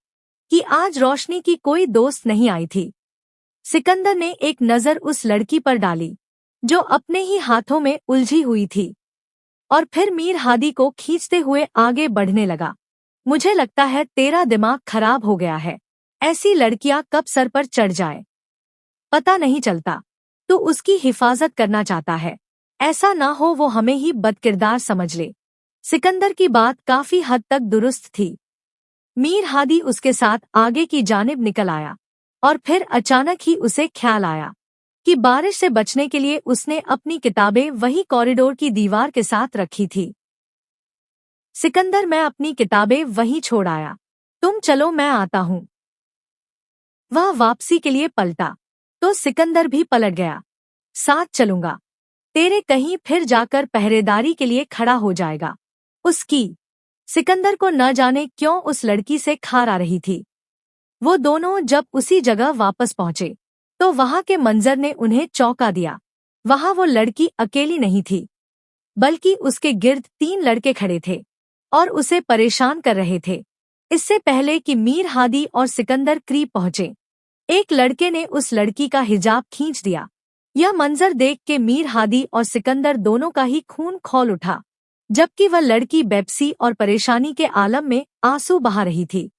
कि आज रोशनी की कोई दोस्त नहीं आई थी। सिकंदर ने एक नज़र उस लड़की पर डाली जो अपने ही हाथों में उलझी हुई थी और फिर मीर हादी को खींचते हुए आगे बढ़ने लगा। मुझे लगता है तेरा दिमाग खराब हो गया है। ऐसी लड़कियां कब सर पर चढ़ जाए पता नहीं चलता। तो उसकी हिफाजत करना चाहता है, ऐसा ना हो वो हमें ही बदकिरदार समझ ले। सिकंदर की बात काफी हद तक दुरुस्त थी। मीर हादी उसके साथ आगे की जानिब निकल आया और फिर अचानक ही उसे ख्याल आया कि बारिश से बचने के लिए उसने अपनी किताबें वही कॉरिडोर की दीवार के साथ रखी थी। सिकंदर, मैं अपनी किताबें वहीं छोड़ आया, तुम चलो मैं आता हूँ। वह वापसी के लिए पलटा तो सिकंदर भी पलट गया। साथ चलूंगा, तेरे कहीं फिर जाकर पहरेदारी के लिए खड़ा हो जाएगा। उसकी सिकंदर को न जाने क्यों उस लड़की से खार आ रही थी। वो दोनों जब उसी जगह वापस पहुंचे तो वहां के मंजर ने उन्हें चौंका दिया। वहां वो लड़की अकेली नहीं थी, बल्कि उसके गिर्द 3 लड़के खड़े थे और उसे परेशान कर रहे थे। इससे पहले कि मीर हादी और सिकंदर करीब पहुंचे, एक लड़के ने उस लड़की का हिजाब खींच दिया। यह मंजर देख के मीर हादी और सिकंदर दोनों का ही खून खौल उठा, जबकि वह लड़की बेबसी और परेशानी के आलम में आंसू बहा रही थी।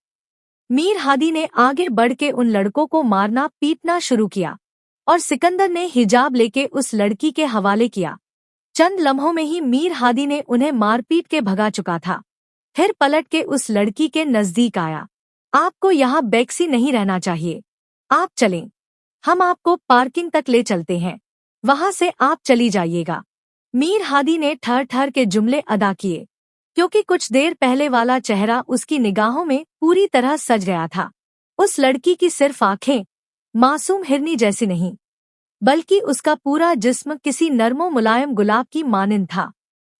मीर हादी ने आगे बढ़ के उन लड़कों को मारना पीटना शुरू किया और सिकंदर ने हिजाब लेके उस लड़की के हवाले किया। चंद लम्हों में ही मीर हादी ने उन्हें मारपीट के भगा चुका था। फिर पलट के उस लड़की के नजदीक आया। आपको यहाँ बेक्सी नहीं रहना चाहिए, आप चलें, हम आपको पार्किंग तक ले चलते हैं, वहां से आप चली जाइएगा। मीर हादी ने ठहर ठहर के जुमले अदा किए, क्योंकि कुछ देर पहले वाला चेहरा उसकी निगाहों में पूरी तरह सज गया था। उस लड़की की सिर्फ आंखें मासूम हिरनी जैसी नहीं, बल्कि उसका पूरा जिस्म किसी नर्मो मुलायम गुलाब की मानिंद था।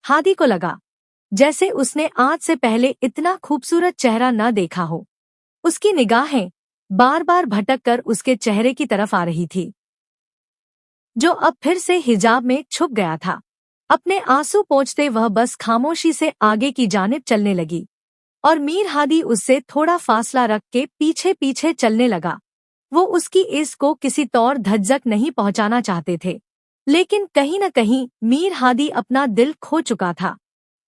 हादी को लगा जैसे उसने आज से पहले इतना खूबसूरत चेहरा न देखा हो। उसकी निगाहें बार बार भटक कर उसके चेहरे की तरफ आ रही थी, जो अब फिर से हिजाब में छुप गया था। अपने आंसू पोंछते वह बस खामोशी से आगे की जानिब चलने लगी और मीर हादी उससे थोड़ा फासला रख के पीछे पीछे चलने लगा। वो उसकी इस को किसी तौर धज्जक नहीं पहुंचाना चाहते थे, लेकिन कहीं न कहीं मीर हादी अपना दिल खो चुका था।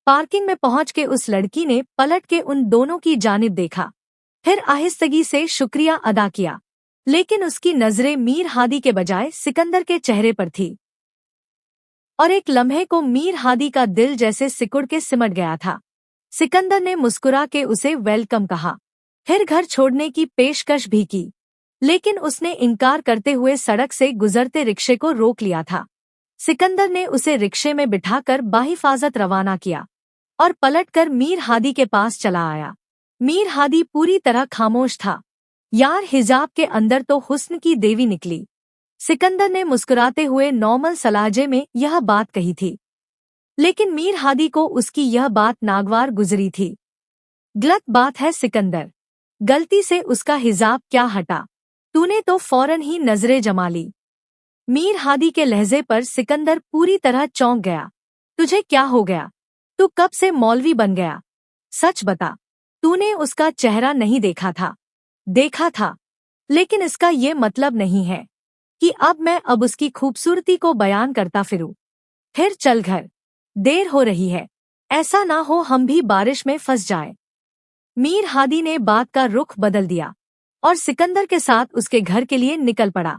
पार्किंग में पहुंच के उस लड़की ने पलट के उन दोनों की जानिब देखा, फिर आहिस्तगी से शुक्रिया अदा किया, लेकिन उसकी नजरें मीर हादी के बजाय सिकंदर के चेहरे पर थी और एक लम्हे को मीर हादी का दिल जैसे सिकुड़ के सिमट गया था। सिकंदर ने मुस्कुरा के उसे वेलकम कहा, फिर घर छोड़ने की पेशकश भी की, लेकिन उसने इनकार करते हुए सड़क से गुजरते रिक्शे को रोक लिया था। सिकंदर ने उसे रिक्शे में बिठाकर बाहिफाजत रवाना किया और पलटकर मीर हादी के पास चला आया। मीर हादी पूरी तरह खामोश था। यार, हिजाब के अंदर तो हुस्न की देवी निकली। सिकंदर ने मुस्कुराते हुए नॉर्मल सलाहजे में यह बात कही थी, लेकिन मीर हादी को उसकी यह बात नागवार गुजरी थी। गलत बात है सिकंदर, गलती से उसका हिजाब क्या हटा, तूने तो फौरन ही नजरें जमा ली। मीर हादी के लहजे पर सिकंदर पूरी तरह चौंक गया। तुझे क्या हो गया? तू कब से मौलवी बन गया? सच बता, तूने उसका चेहरा नहीं देखा था? देखा था, लेकिन इसका ये मतलब नहीं है कि अब उसकी खूबसूरती को बयान करता फिरूं। फिर चल घर, देर हो रही है। ऐसा ना हो हम भी बारिश में फंस जाएं। मीर हादी ने बात का रुख बदल दिया और सिकंदर के साथ उसके घर के लिए निकल पड़ा।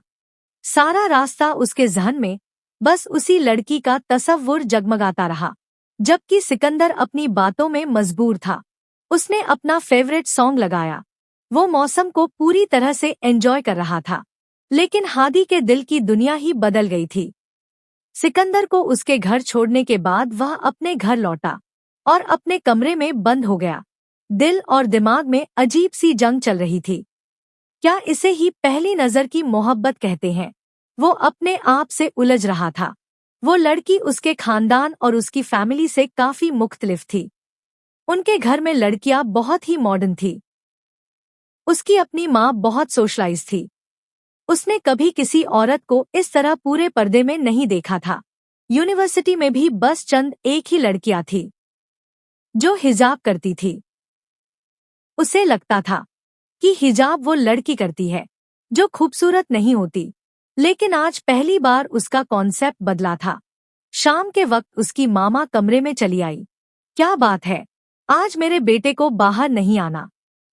सारा रास्ता उसके जहन में बस उसी लड़की का तसव्वुर जगमगाता रहा। जबकि सिकंदर अपनी बातों में मजबूर था। उसने अपना फेवरेट सॉन्ग लगाया। वो मौसम को पूरी तरह से एंजॉय कर रहा था। लेकिन हादी के दिल की दुनिया ही बदल गई थी। सिकंदर को उसके घर छोड़ने के बाद वह अपने घर लौटा और अपने कमरे में बंद हो गया। दिल और दिमाग में अजीब सी जंग चल रही थी। क्या इसे ही पहली नजर की मोहब्बत कहते हैं? वो अपने आप से उलझ रहा था। वो लड़की उसके खानदान और उसकी फैमिली से काफी मुख्तलिफ थी। उनके घर में लड़कियां बहुत ही मॉडर्न थी। उसकी अपनी माँ बहुत सोशलाइज थी। उसने कभी किसी औरत को इस तरह पूरे पर्दे में नहीं देखा था। यूनिवर्सिटी में भी बस चंद एक ही लड़कियां थी जो हिजाब करती थी। उसे लगता था कि हिजाब वो लड़की करती है जो खूबसूरत नहीं होती। लेकिन आज पहली बार उसका कॉन्सेप्ट बदला था। शाम के वक्त उसकी मामा कमरे में चली आई। क्या बात है, आज मेरे बेटे को बाहर नहीं आना?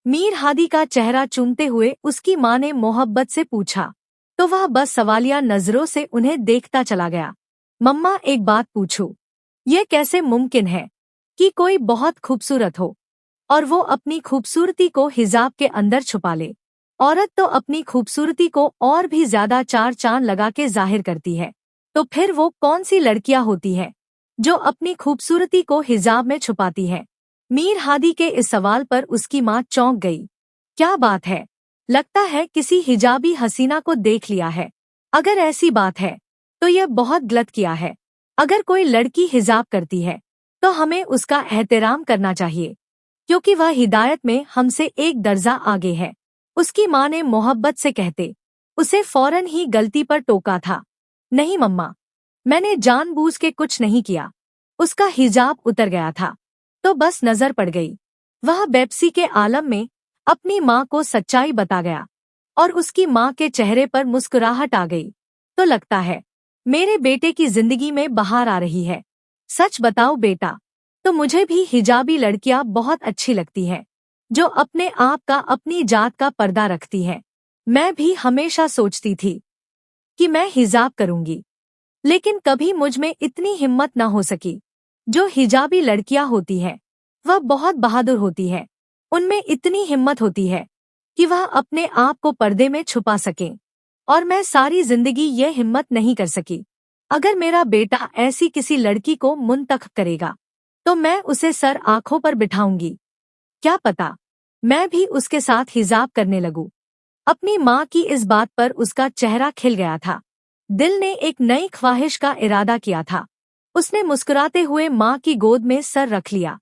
मीर हादी का चेहरा चूमते हुए उसकी माँ ने मोहब्बत से पूछा तो वह बस सवालिया नजरों से उन्हें देखता चला गया। मम्मा, एक बात पूछूं? यह कैसे मुमकिन है कि कोई बहुत खूबसूरत हो और वो अपनी खूबसूरती को हिजाब के अंदर छुपा ले? औरत तो अपनी खूबसूरती को और भी ज्यादा चार चांद लगा के जाहिर करती है। तो फिर वो कौन सी लड़कियां होती हैं जो अपनी खूबसूरती को हिजाब में छुपाती हैं? मीर हादी के इस सवाल पर उसकी माँ चौंक गई। क्या बात है, लगता है किसी हिजाबी हसीना को देख लिया है। अगर ऐसी बात है तो यह बहुत गलत किया है। अगर कोई लड़की हिजाब करती है तो हमें उसका एहतराम करना चाहिए, क्योंकि वह हिदायत में हमसे एक दर्जा आगे है। उसकी माँ ने मोहब्बत से कहते उसे फौरन ही गलती पर टोका था। नहीं मम्मा, मैंने जानबूझ के कुछ नहीं किया। उसका हिजाब उतर गया था तो बस नजर पड़ गई। वह बेपसी के आलम में अपनी माँ को सच्चाई बता गया और उसकी माँ के चेहरे पर मुस्कुराहट आ गई। तो लगता है मेरे बेटे की जिंदगी में बहार आ रही है। सच बताओ बेटा, तो मुझे भी हिजाबी लड़कियां बहुत अच्छी लगती हैं जो अपने आप का, अपनी जात का पर्दा रखती हैं। मैं भी हमेशा सोचती थी कि मैं हिजाब करूंगी, लेकिन कभी मुझ में इतनी हिम्मत न हो सकी। जो हिजाबी लड़कियां होती हैं वह बहुत बहादुर होती है। उनमें इतनी हिम्मत होती है कि वह अपने आप को पर्दे में छुपा सकें, और मैं सारी जिंदगी यह हिम्मत नहीं कर सकी। अगर मेरा बेटा ऐसी किसी लड़की को मुंतखब करेगा तो मैं उसे सर आंखों पर बिठाऊंगी। क्या पता मैं भी उसके साथ हिजाब करने लगूं। अपनी माँ की इस बात पर उसका चेहरा खिल गया था। दिल ने एक नई ख्वाहिश का इरादा किया था। उसने मुस्कुराते हुए माँ की गोद में सर रख लिया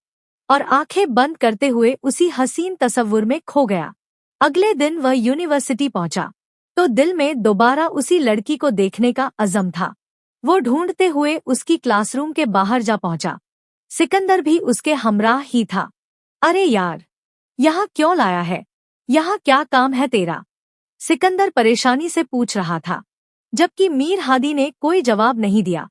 और आंखें बंद करते हुए उसी हसीन तसव्वुर में खो गया। अगले दिन वह यूनिवर्सिटी पहुंचा तो दिल में दोबारा उसी लड़की को देखने का अज़म था। वो ढूंढते हुए उसकी क्लासरूम के बाहर जा पहुंचा। सिकंदर भी उसके हमराह ही था। अरे यार, यहाँ क्यों लाया है? यहाँ क्या काम है तेरा? सिकंदर परेशानी से पूछ रहा था, जबकि मीर हादी ने कोई जवाब नहीं दिया।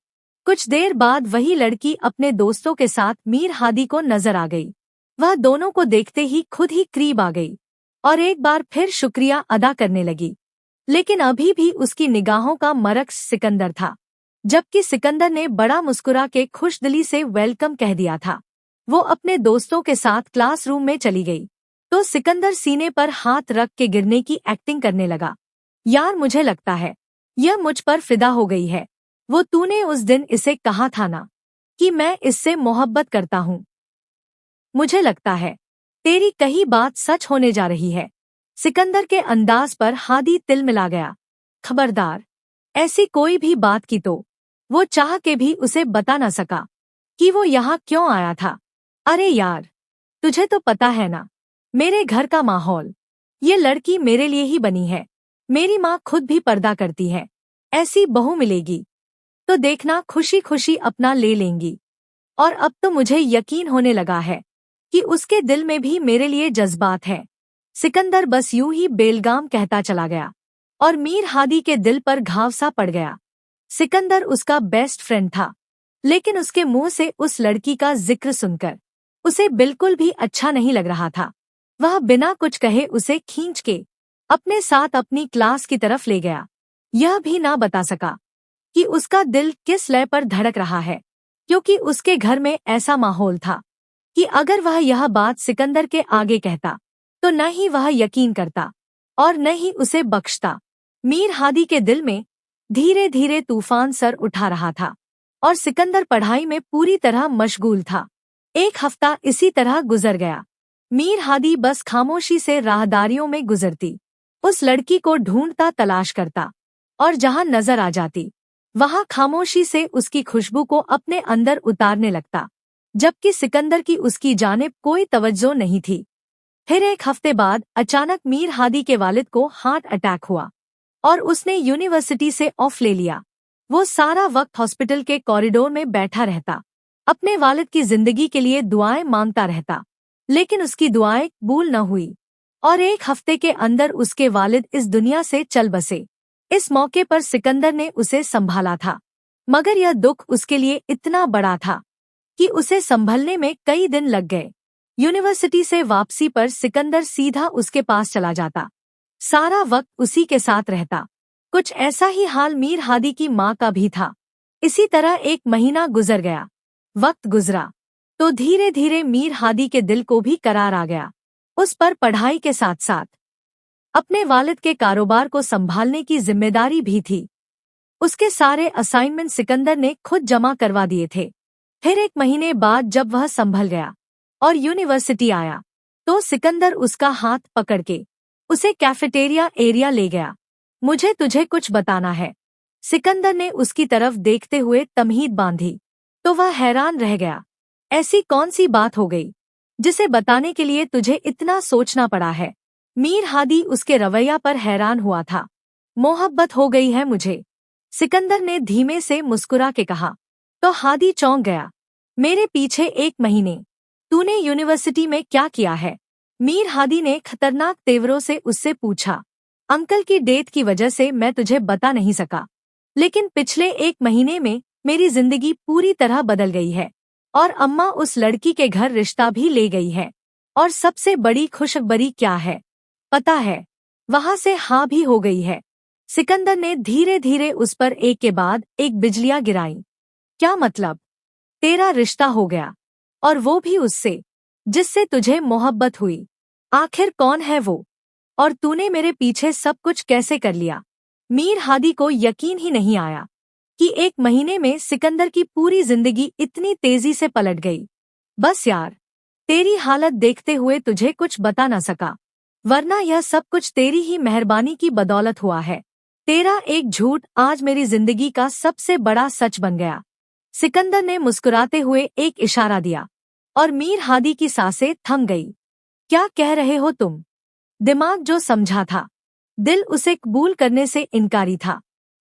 कुछ देर बाद वही लड़की अपने दोस्तों के साथ मीर हादी को नजर आ गई। वह दोनों को देखते ही खुद ही करीब आ गई और एक बार फिर शुक्रिया अदा करने लगी। लेकिन अभी भी उसकी निगाहों का मरकज सिकंदर था। जबकि सिकंदर ने बड़ा मुस्कुरा के खुशदिली से वेलकम कह दिया था। वो अपने दोस्तों के साथ क्लासरूम में चली गई तो सिकंदर सीने पर हाथ रख के गिरने की एक्टिंग करने लगा। यार, मुझे लगता है यह मुझ पर फिदा हो गई है। वो तूने उस दिन इसे कहा था ना कि मैं इससे मोहब्बत करता हूँ। मुझे लगता है तेरी कही बात सच होने जा रही है। सिकंदर के अंदाज पर हादी तिलमिला गया। खबरदार, ऐसी कोई भी बात की तो वो चाह के भी उसे बता न सका कि वो यहाँ क्यों आया था। अरे यार, तुझे तो पता है ना मेरे घर का माहौल। ये लड़की मेरे लिए ही बनी है। मेरी माँ खुद भी पर्दा करती है। ऐसी बहू मिलेगी तो देखना खुशी खुशी अपना ले लेंगी। और अब तो मुझे यकीन होने लगा है कि उसके दिल में भी मेरे लिए जज्बात है। सिकंदर बस यूं ही बेलगाम कहता चला गया और मीर हादी के दिल पर घाव सा पड़ गया। सिकंदर उसका बेस्ट फ्रेंड था, लेकिन उसके मुंह से उस लड़की का जिक्र सुनकर उसे बिल्कुल भी अच्छा नहीं लग रहा था। वह बिना कुछ कहे उसे खींच के अपने साथ अपनी क्लास की तरफ ले गया। यह भी ना बता सका कि उसका दिल किस लय पर धड़क रहा है, क्योंकि उसके घर में ऐसा माहौल था कि अगर वह यह बात सिकंदर के आगे कहता तो न ही वह यकीन करता और न ही उसे बख्शता। मीर हादी के दिल में धीरे धीरे तूफान सर उठा रहा था और सिकंदर पढ़ाई में पूरी तरह मशगूल था। एक हफ्ता इसी तरह गुजर गया। मीर हादी बस खामोशी से राहदारियों में गुजरती, उस लड़की को ढूंढता तलाश करता और जहां नजर आ जाती वहां खामोशी से उसकी खुशबू को अपने अंदर उतारने लगता, जबकि सिकंदर की उसकी जानिब कोई तवज्जो नहीं थी। फिर एक हफ्ते बाद अचानक मीर हादी के वालिद को हार्ट अटैक हुआ और उसने यूनिवर्सिटी से ऑफ ले लिया। वो सारा वक्त हॉस्पिटल के कॉरिडोर में बैठा रहता, अपने वालिद की जिंदगी के लिए दुआएं मांगता रहता, लेकिन उसकी दुआएं कबूल न हुई और एक हफ्ते के अंदर उसके वालिद इस दुनिया से चल बसे। इस मौके पर सिकंदर ने उसे संभाला था, मगर यह दुख उसके लिए इतना बड़ा था कि उसे संभलने में कई दिन लग गए। यूनिवर्सिटी से वापसी पर सिकंदर सीधा उसके पास चला जाता, सारा वक्त उसी के साथ रहता। कुछ ऐसा ही हाल मीर हादी की माँ का भी था। इसी तरह एक महीना गुजर गया। वक्त गुजरा तो धीरे धीरे मीर हादी के दिल को भी करार आ गया। उस पर पढ़ाई के साथ साथ अपने वालिद के कारोबार को संभालने की जिम्मेदारी भी थी। उसके सारे असाइनमेंट सिकंदर ने खुद जमा करवा दिए थे। फिर एक महीने बाद जब वह संभल गया और यूनिवर्सिटी आया तो सिकंदर उसका हाथ पकड़ के उसे कैफेटेरिया एरिया ले गया। मुझे तुझे कुछ बताना है। सिकंदर ने उसकी तरफ देखते हुए तमहीद बांधी तो वह हैरान रह गया। ऐसी कौन सी बात हो गई जिसे बताने के लिए तुझे इतना सोचना पड़ा है? मीर हादी उसके रवैया पर हैरान हुआ था। मोहब्बत हो गई है मुझे, सिकंदर ने धीमे से मुस्कुरा के कहा। तो हादी चौंक गया। मेरे पीछे 1 महीने तूने यूनिवर्सिटी में क्या किया है? मीर हादी ने खतरनाक तेवरों से उससे पूछा। अंकल की डेथ की वजह से मैं तुझे बता नहीं सका, लेकिन पिछले 1 महीने में मेरी जिंदगी पूरी तरह बदल गई है और अम्मा उस लड़की के घर रिश्ता भी ले गई है। और सबसे बड़ी खुशखबरी क्या है पता है? वहां से हाँ भी हो गई है। सिकंदर ने धीरे धीरे उस पर एक के बाद एक बिजलियां गिराई। क्या मतलब? तेरा रिश्ता हो गया, और वो भी उससे जिससे तुझे मोहब्बत हुई? आखिर कौन है वो? और तूने मेरे पीछे सब कुछ कैसे कर लिया? मीर हादी को यकीन ही नहीं आया कि 1 महीने में सिकंदर की पूरी जिंदगी इतनी तेजी से पलट गई। बस यार, तेरी हालत देखते हुए तुझे कुछ बता न सका, वरना यह सब कुछ तेरी ही मेहरबानी की बदौलत हुआ है। तेरा एक झूठ आज मेरी जिंदगी का सबसे बड़ा सच बन गया। सिकंदर ने मुस्कुराते हुए एक इशारा दिया और मीर हादी की सांसें थम गई। क्या कह रहे हो तुम? दिमाग जो समझा था, दिल उसे कबूल करने से इनकारी था।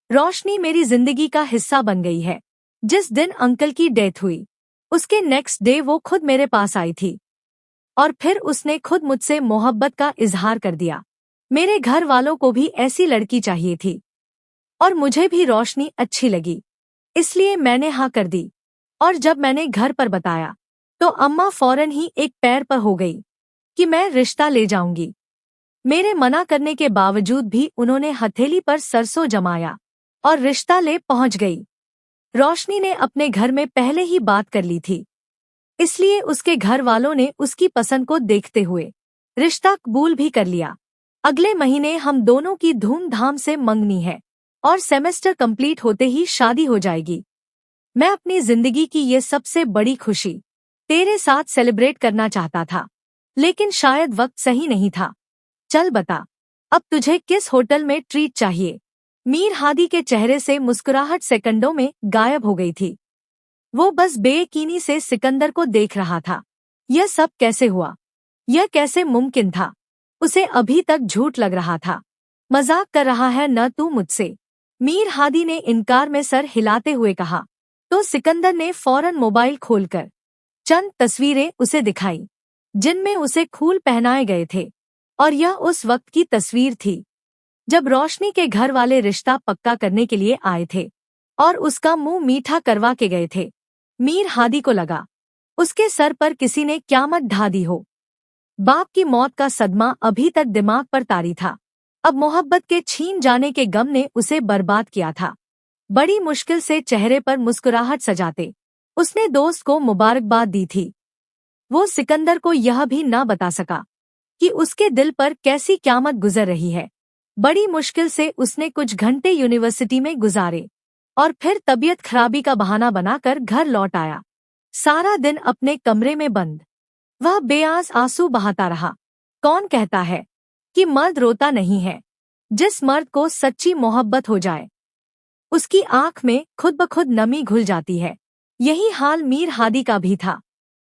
रोशनी मेरी जिंदगी का हिस्सा बन गई है। जिस दिन अंकल की डेथ हुई उसके नेक्स्ट डे वो खुद मेरे पास आई थी और फिर उसने खुद मुझसे मोहब्बत का इजहार कर दिया। मेरे घर वालों को भी ऐसी लड़की चाहिए थी और मुझे भी रोशनी अच्छी लगी, इसलिए मैंने हाँ कर दी। और जब मैंने घर पर बताया तो अम्मा फौरन ही एक पैर पर हो गई कि मैं रिश्ता ले जाऊंगी। मेरे मना करने के बावजूद भी उन्होंने हथेली पर सरसों जमाया और रिश्ता ले पहुंच गई। रोशनी ने अपने घर में पहले ही बात कर ली थी, इसलिए उसके घर वालों ने उसकी पसंद को देखते हुए रिश्ता कबूल भी कर लिया। अगले महीने हम दोनों की धूमधाम से मंगनी है और सेमेस्टर कंप्लीट होते ही शादी हो जाएगी। मैं अपनी जिंदगी की ये सबसे बड़ी खुशी तेरे साथ सेलिब्रेट करना चाहता था, लेकिन शायद वक्त सही नहीं था। चल बता, अब तुझे किस होटल में ट्रीट चाहिए? मीर हादी के चेहरे से मुस्कुराहट सेकंडों में गायब हो गई थी। वो बस बेयकीनी से सिकंदर को देख रहा था। यह सब कैसे हुआ? यह कैसे मुमकिन था? उसे अभी तक झूठ लग रहा था। मजाक कर रहा है न तू मुझसे? मीर हादी ने इनकार में सर हिलाते हुए कहा। तो सिकंदर ने फौरन मोबाइल खोलकर चंद तस्वीरें उसे दिखाई, जिनमें उसे खूल पहनाए गए थे, और यह उस वक्त की तस्वीर थी जब रोशनी के घर वाले रिश्ता पक्का करने के लिए आए थे और उसका मुंह मीठा करवा के गए थे। मीर हादी को लगा उसके सर पर किसी ने क़यामत ढा दी हो। बाप की मौत का सदमा अभी तक दिमाग पर तारी था, अब मोहब्बत के छीन जाने के गम ने उसे बर्बाद किया था। बड़ी मुश्किल से चेहरे पर मुस्कुराहट सजाते उसने दोस्त को मुबारकबाद दी थी। वो सिकंदर को यह भी न बता सका कि उसके दिल पर कैसी क़यामत गुजर रही है। बड़ी मुश्किल से उसने कुछ घंटे यूनिवर्सिटी में गुजारे और फिर तबीयत खराबी का बहाना बनाकर घर लौट आया। सारा दिन अपने कमरे में बंद वह बेआस आंसू बहाता रहा। कौन कहता है कि मर्द रोता नहीं है? जिस मर्द को सच्ची मोहब्बत हो जाए उसकी आंख में खुद ब खुद नमी घुल जाती है। यही हाल मीर हादी का भी था।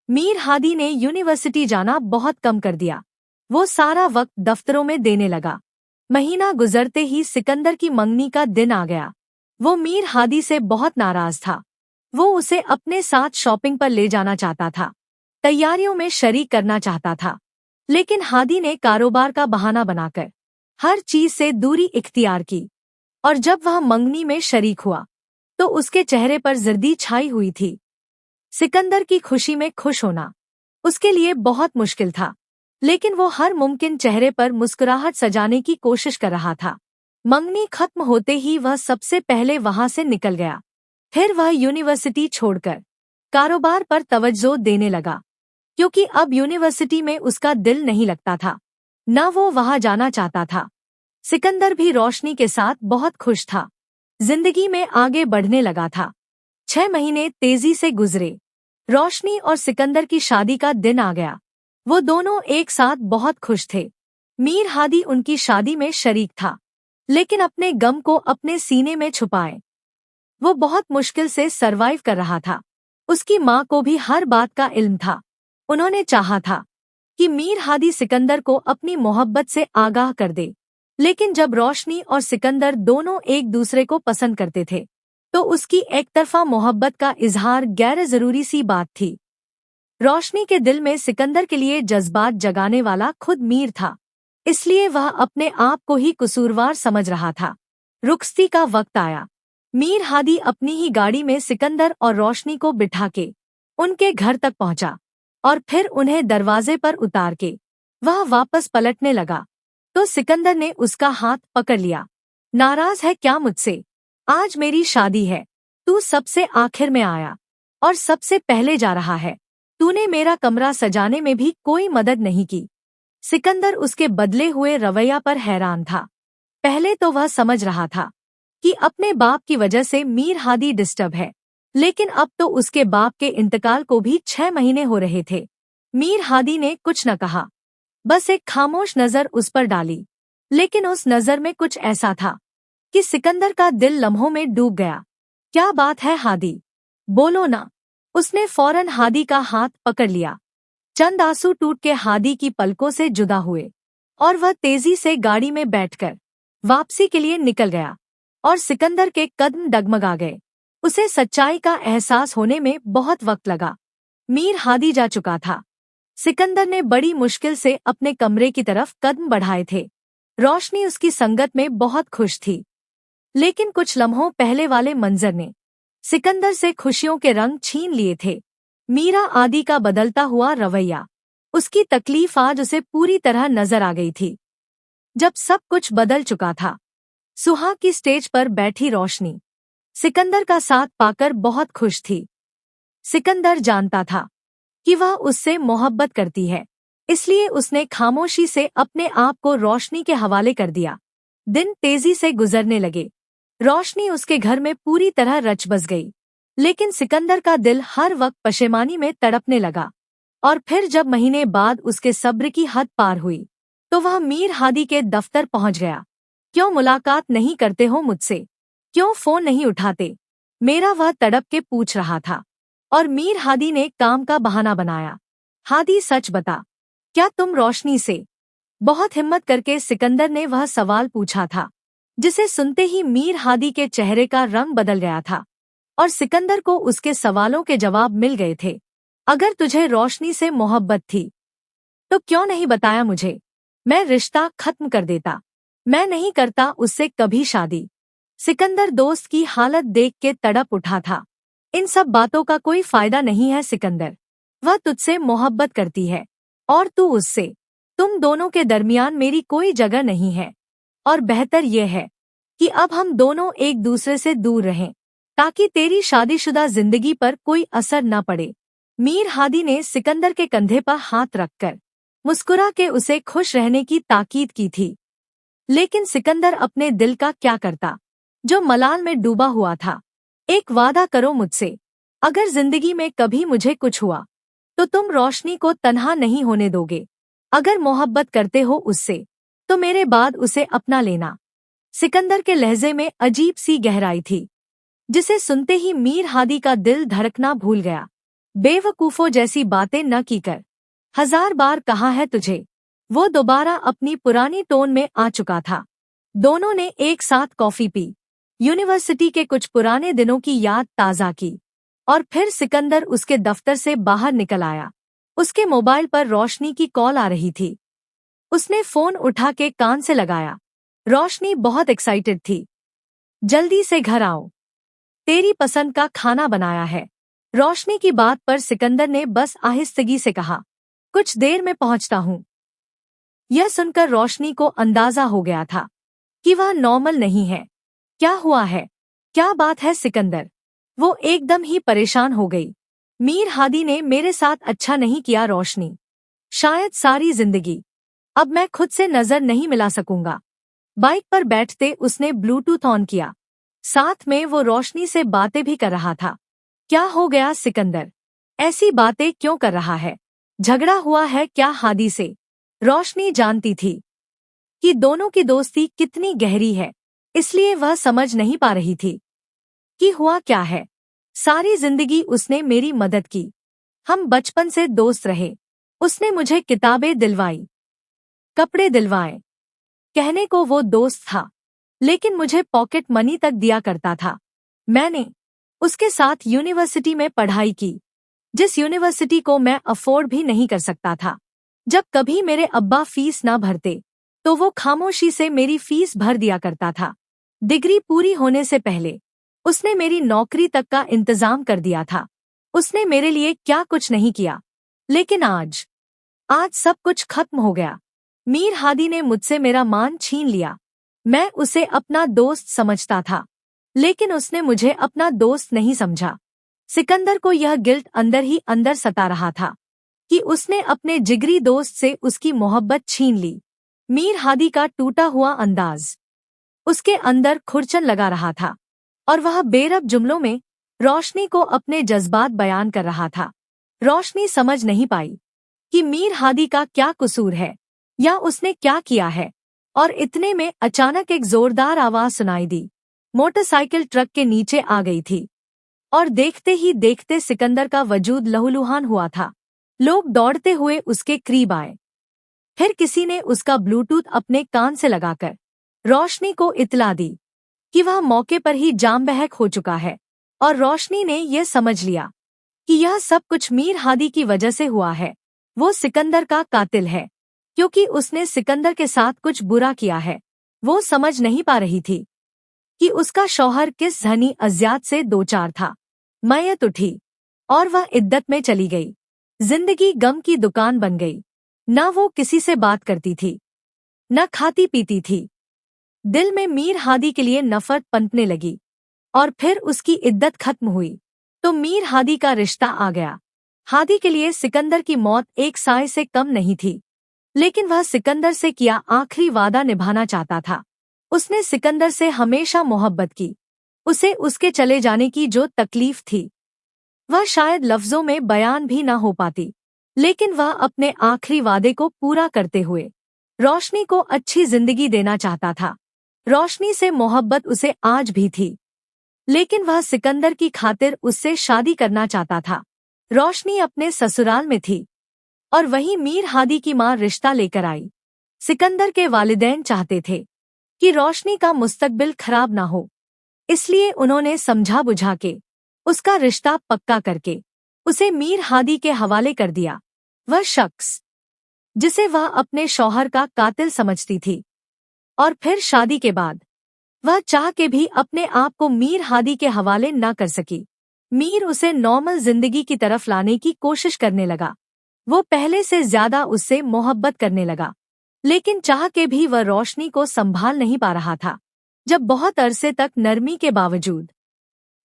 मीर हादी ने यूनिवर्सिटी जाना बहुत कम कर दिया। वो सारा वक्त दफ्तरों में देने लगा। महीना गुजरते ही सिकंदर की मंगनी का दिन आ गया। वो मीर हादी से बहुत नाराज था। वो उसे अपने साथ शॉपिंग पर ले जाना चाहता था, तैयारियों में शरीक करना चाहता था, लेकिन हादी ने कारोबार का बहाना बनाकर हर चीज से दूरी इख्तियार की। और जब वह मंगनी में शरीक हुआ तो उसके चेहरे पर जर्दी छाई हुई थी। सिकंदर की खुशी में खुश होना उसके लिए बहुत मुश्किल था, लेकिन वो हर मुमकिन चेहरे पर मुस्कुराहट सजाने की कोशिश कर रहा था। मंगनी खत्म होते ही वह सबसे पहले वहां से निकल गया। फिर वह यूनिवर्सिटी छोड़कर कारोबार पर तवज्जो देने लगा, क्योंकि अब यूनिवर्सिटी में उसका दिल नहीं लगता था, न वो वहां जाना चाहता था। सिकंदर भी रोशनी के साथ बहुत खुश था, जिंदगी में आगे बढ़ने लगा था। 6 महीने तेजी से गुजरे। रोशनी और सिकंदर की शादी का दिन आ गया। वो दोनों एक साथ बहुत खुश थे। मीर हादी उनकी शादी में शरीक था, लेकिन अपने गम को अपने सीने में छुपाए वो बहुत मुश्किल से सरवाइव कर रहा था। उसकी माँ को भी हर बात का इल्म था। उन्होंने चाहा था कि मीर हादी सिकंदर को अपनी मोहब्बत से आगाह कर दे, लेकिन जब रोशनी और सिकंदर दोनों एक दूसरे को पसंद करते थे तो उसकी एकतरफा मोहब्बत का इजहार गैर जरूरी सी बात थी। रोशनी के दिल में सिकंदर के लिए जज्बात जगाने वाला खुद मीर था, इसलिए वह अपने आप को ही कसूरवार समझ रहा था। रुखसती का वक्त आया। मीर हादी अपनी ही गाड़ी में सिकंदर और रोशनी को बिठा के उनके घर तक पहुंचा और फिर उन्हें दरवाजे पर उतार के वह वापस पलटने लगा तो सिकंदर ने उसका हाथ पकड़ लिया। नाराज है क्या मुझसे? आज मेरी शादी है, तू सबसे आखिर में आया और सबसे पहले जा रहा है। तूने मेरा कमरा सजाने में भी कोई मदद नहीं की। सिकंदर उसके बदले हुए रवैया पर हैरान था। पहले तो वह समझ रहा था कि अपने बाप की वजह से मीर हादी डिस्टर्ब है, लेकिन अब तो उसके बाप के इंतकाल को भी 6 महीने हो रहे थे। मीर हादी ने कुछ न कहा, बस एक खामोश नजर उस पर डाली, लेकिन उस नजर में कुछ ऐसा था कि सिकंदर का दिल लम्हों में डूब गया। क्या बात है हादी, बोलो ना। उसने फौरन हादी का हाथ पकड़ लिया। चंद आंसू टूट के हादी की पलकों से जुदा हुए और वह तेजी से गाड़ी में बैठकर वापसी के लिए निकल गया और सिकंदर के कदम डगमगा गए। उसे सच्चाई का एहसास होने में बहुत वक्त लगा। मीर हादी जा चुका था। सिकंदर ने बड़ी मुश्किल से अपने कमरे की तरफ कदम बढ़ाए थे। रोशनी उसकी संगत में बहुत खुश थी, लेकिन कुछ लम्हों पहले वाले मंजर ने सिकंदर से खुशियों के रंग छीन लिए थे। मीरा आदि का बदलता हुआ रवैया, उसकी तकलीफ आज उसे पूरी तरह नजर आ गई थी। जब सब कुछ बदल चुका था, सुहाग की स्टेज पर बैठी रोशनी सिकंदर का साथ पाकर बहुत खुश थी। सिकंदर जानता था कि वह उससे मोहब्बत करती है, इसलिए उसने खामोशी से अपने आप को रोशनी के हवाले कर दिया। दिन तेजी से गुजरने लगे। रोशनी उसके घर में पूरी तरह रच बस गई, लेकिन सिकंदर का दिल हर वक्त पशेमानी में तड़पने लगा। और फिर जब महीने बाद उसके सब्र की हद पार हुई तो वह मीर हादी के दफ्तर पहुंच गया। क्यों मुलाकात नहीं करते हो मुझसे? क्यों फोन नहीं उठाते? मेरा वह तड़प के पूछ रहा था। और मीर हादी ने काम का बहाना बनाया। हादी सच बता, क्या तुम रोशनी से? बहुत हिम्मत करके सिकंदर ने वह सवाल पूछा था। जिसे सुनते ही मीर हादी के चेहरे का रंग बदल गया था और सिकंदर को उसके सवालों के जवाब मिल गए थे। अगर तुझे रोशनी से मोहब्बत थी तो क्यों नहीं बताया मुझे? मैं रिश्ता खत्म कर देता। मैं नहीं करता उससे कभी शादी। सिकंदर दोस्त की हालत देख के तड़प उठा था। इन सब बातों का कोई फायदा नहीं है सिकंदर। वह तुझसे मोहब्बत करती है और तू उससे। तुम दोनों के दरमियान मेरी कोई जगह नहीं है और बेहतर यह है कि अब हम दोनों एक दूसरे से दूर रहें ताकि तेरी शादीशुदा जिंदगी पर कोई असर न पड़े। मीर हादी ने सिकंदर के कंधे पर हाथ रखकर मुस्कुरा के उसे खुश रहने की ताकीद की थी। लेकिन सिकंदर अपने दिल का क्या करता जो मलाल में डूबा हुआ था। एक वादा करो मुझसे, अगर जिंदगी में कभी मुझे कुछ हुआ तो तुम रोशनी को तन्हा नहीं होने दोगे। अगर मोहब्बत करते हो उससे तो मेरे बाद उसे अपना लेना। सिकंदर के लहजे में अजीब सी गहराई थी जिसे सुनते ही मीर हादी का दिल धड़कना भूल गया। बेवकूफों जैसी बातें न की कर। 1000 बार कहा है तुझे। वो दोबारा अपनी पुरानी टोन में आ चुका था। दोनों ने एक साथ कॉफी पी, यूनिवर्सिटी के कुछ पुराने दिनों की याद ताज़ा की और फिर सिकंदर उसके दफ्तर से बाहर निकल आया। उसके मोबाइल पर रोशनी की कॉल आ रही थी। उसने फोन उठा के कान से लगाया। रोशनी बहुत एक्साइटेड थी। जल्दी से घर आओ, तेरी पसंद का खाना बनाया है। रोशनी की बात पर सिकंदर ने बस आहिस्तगी से कहा, कुछ देर में पहुंचता हूँ। यह सुनकर रोशनी को अंदाजा हो गया था कि वह नॉर्मल नहीं है। क्या हुआ है? क्या बात है सिकंदर? वो एकदम ही परेशान हो गई। मीर हादी ने मेरे साथ अच्छा नहीं किया रोशनी। शायद सारी जिंदगी। अब मैं खुद से नजर नहीं मिला सकूंगा। बाइक पर बैठते उसने ब्लूटूथ ऑन किया। साथ में वो रोशनी से बातें भी कर रहा था। क्या हो गया सिकंदर? ऐसी बातें क्यों कर रहा है? झगड़ा हुआ है क्या हादी से? रोशनी जानती थी कि दोनों की दोस्ती कितनी गहरी है, इसलिए वह समझ नहीं पा रही थी कि हुआ क्या है। सारी जिंदगी उसने मेरी मदद की। हम बचपन से दोस्त रहे। उसने मुझे किताबें दिलवाई, कपड़े दिलवाए। कहने को वो दोस्त था, लेकिन मुझे पॉकेट मनी तक दिया करता था। मैंने उसके साथ यूनिवर्सिटी में पढ़ाई की, जिस यूनिवर्सिटी को मैं अफोर्ड भी नहीं कर सकता था। जब कभी मेरे अब्बा फीस ना भरते तो वो खामोशी से मेरी फीस भर दिया करता था। डिग्री पूरी होने से पहले उसने मेरी नौकरी तक का इंतजाम कर दिया था। उसने मेरे लिए क्या कुछ नहीं किया, लेकिन आज सब कुछ खत्म हो गया। मीर हादी ने मुझसे मेरा मान छीन लिया। मैं उसे अपना दोस्त समझता था, लेकिन उसने मुझे अपना दोस्त नहीं समझा। सिकंदर को यह गिल्ट अंदर ही अंदर सता रहा था कि उसने अपने जिगरी दोस्त से उसकी मोहब्बत छीन ली। मीर हादी का टूटा हुआ अंदाज उसके अंदर खुरचन लगा रहा था और वह बेरब जुमलों में रोशनी को अपने जज्बात बयान कर रहा था। रोशनी समझ नहीं पाई कि मीर हादी का क्या कसूर है या उसने क्या किया है, और इतने में अचानक एक जोरदार आवाज सुनाई दी। मोटरसाइकिल ट्रक के नीचे आ गई थी और देखते ही देखते सिकंदर का वजूद लहूलुहान हुआ था। लोग दौड़ते हुए उसके करीब आए। फिर किसी ने उसका ब्लूटूथ अपने कान से लगाकर रोशनी को इतला दी कि वह मौके पर ही जाम बहक हो चुका है, और रोशनी ने यह समझ लिया कि यह सब कुछ मीर हादी की वजह से हुआ है। वो सिकंदर का कातिल है क्योंकि उसने सिकंदर के साथ कुछ बुरा किया है। वो समझ नहीं पा रही थी कि उसका शौहर किस धनी अज्ञात से दो चार था। मैयत उठी और वह इद्दत में चली गई। जिंदगी गम की दुकान बन गई। न वो किसी से बात करती थी, न खाती पीती थी। दिल में मीर हादी के लिए नफरत पनपने लगी, और फिर उसकी इद्दत खत्म हुई तो मीर हादी का रिश्ता आ गया। हादी के लिए सिकंदर की मौत एक साय से कम नहीं थी, लेकिन वह सिकंदर से किया आखिरी वादा निभाना चाहता था। उसने सिकंदर से हमेशा मोहब्बत की। उसे उसके चले जाने की जो तकलीफ थी वह शायद लफ्जों में बयान भी न हो पाती, लेकिन वह अपने आखिरी वादे को पूरा करते हुए रोशनी को अच्छी जिंदगी देना चाहता था। रोशनी से मोहब्बत उसे आज भी थी, लेकिन वह सिकंदर की खातिर उससे शादी करना चाहता था। रोशनी अपने ससुराल में थी और वहीं मीर हादी की मां रिश्ता लेकर आई। सिकंदर के वालिदैन चाहते थे कि रोशनी का मुस्तकबिल खराब ना हो। इसलिए उन्होंने समझा बुझा के उसका रिश्ता पक्का करके उसे मीर हादी के हवाले कर दिया। वह शख्स जिसे वह अपने शौहर का कातिल समझती थी, और फिर शादी के बाद वह चाह के भी अपने आप को मीर हादी के हवाले न कर सकी। मीर उसे नॉर्मल जिंदगी की तरफ लाने की कोशिश करने लगा। वो पहले से ज्यादा उससे मोहब्बत करने लगा, लेकिन चाह के भी वह रोशनी को संभाल नहीं पा रहा था। जब बहुत अरसे तक नरमी के बावजूद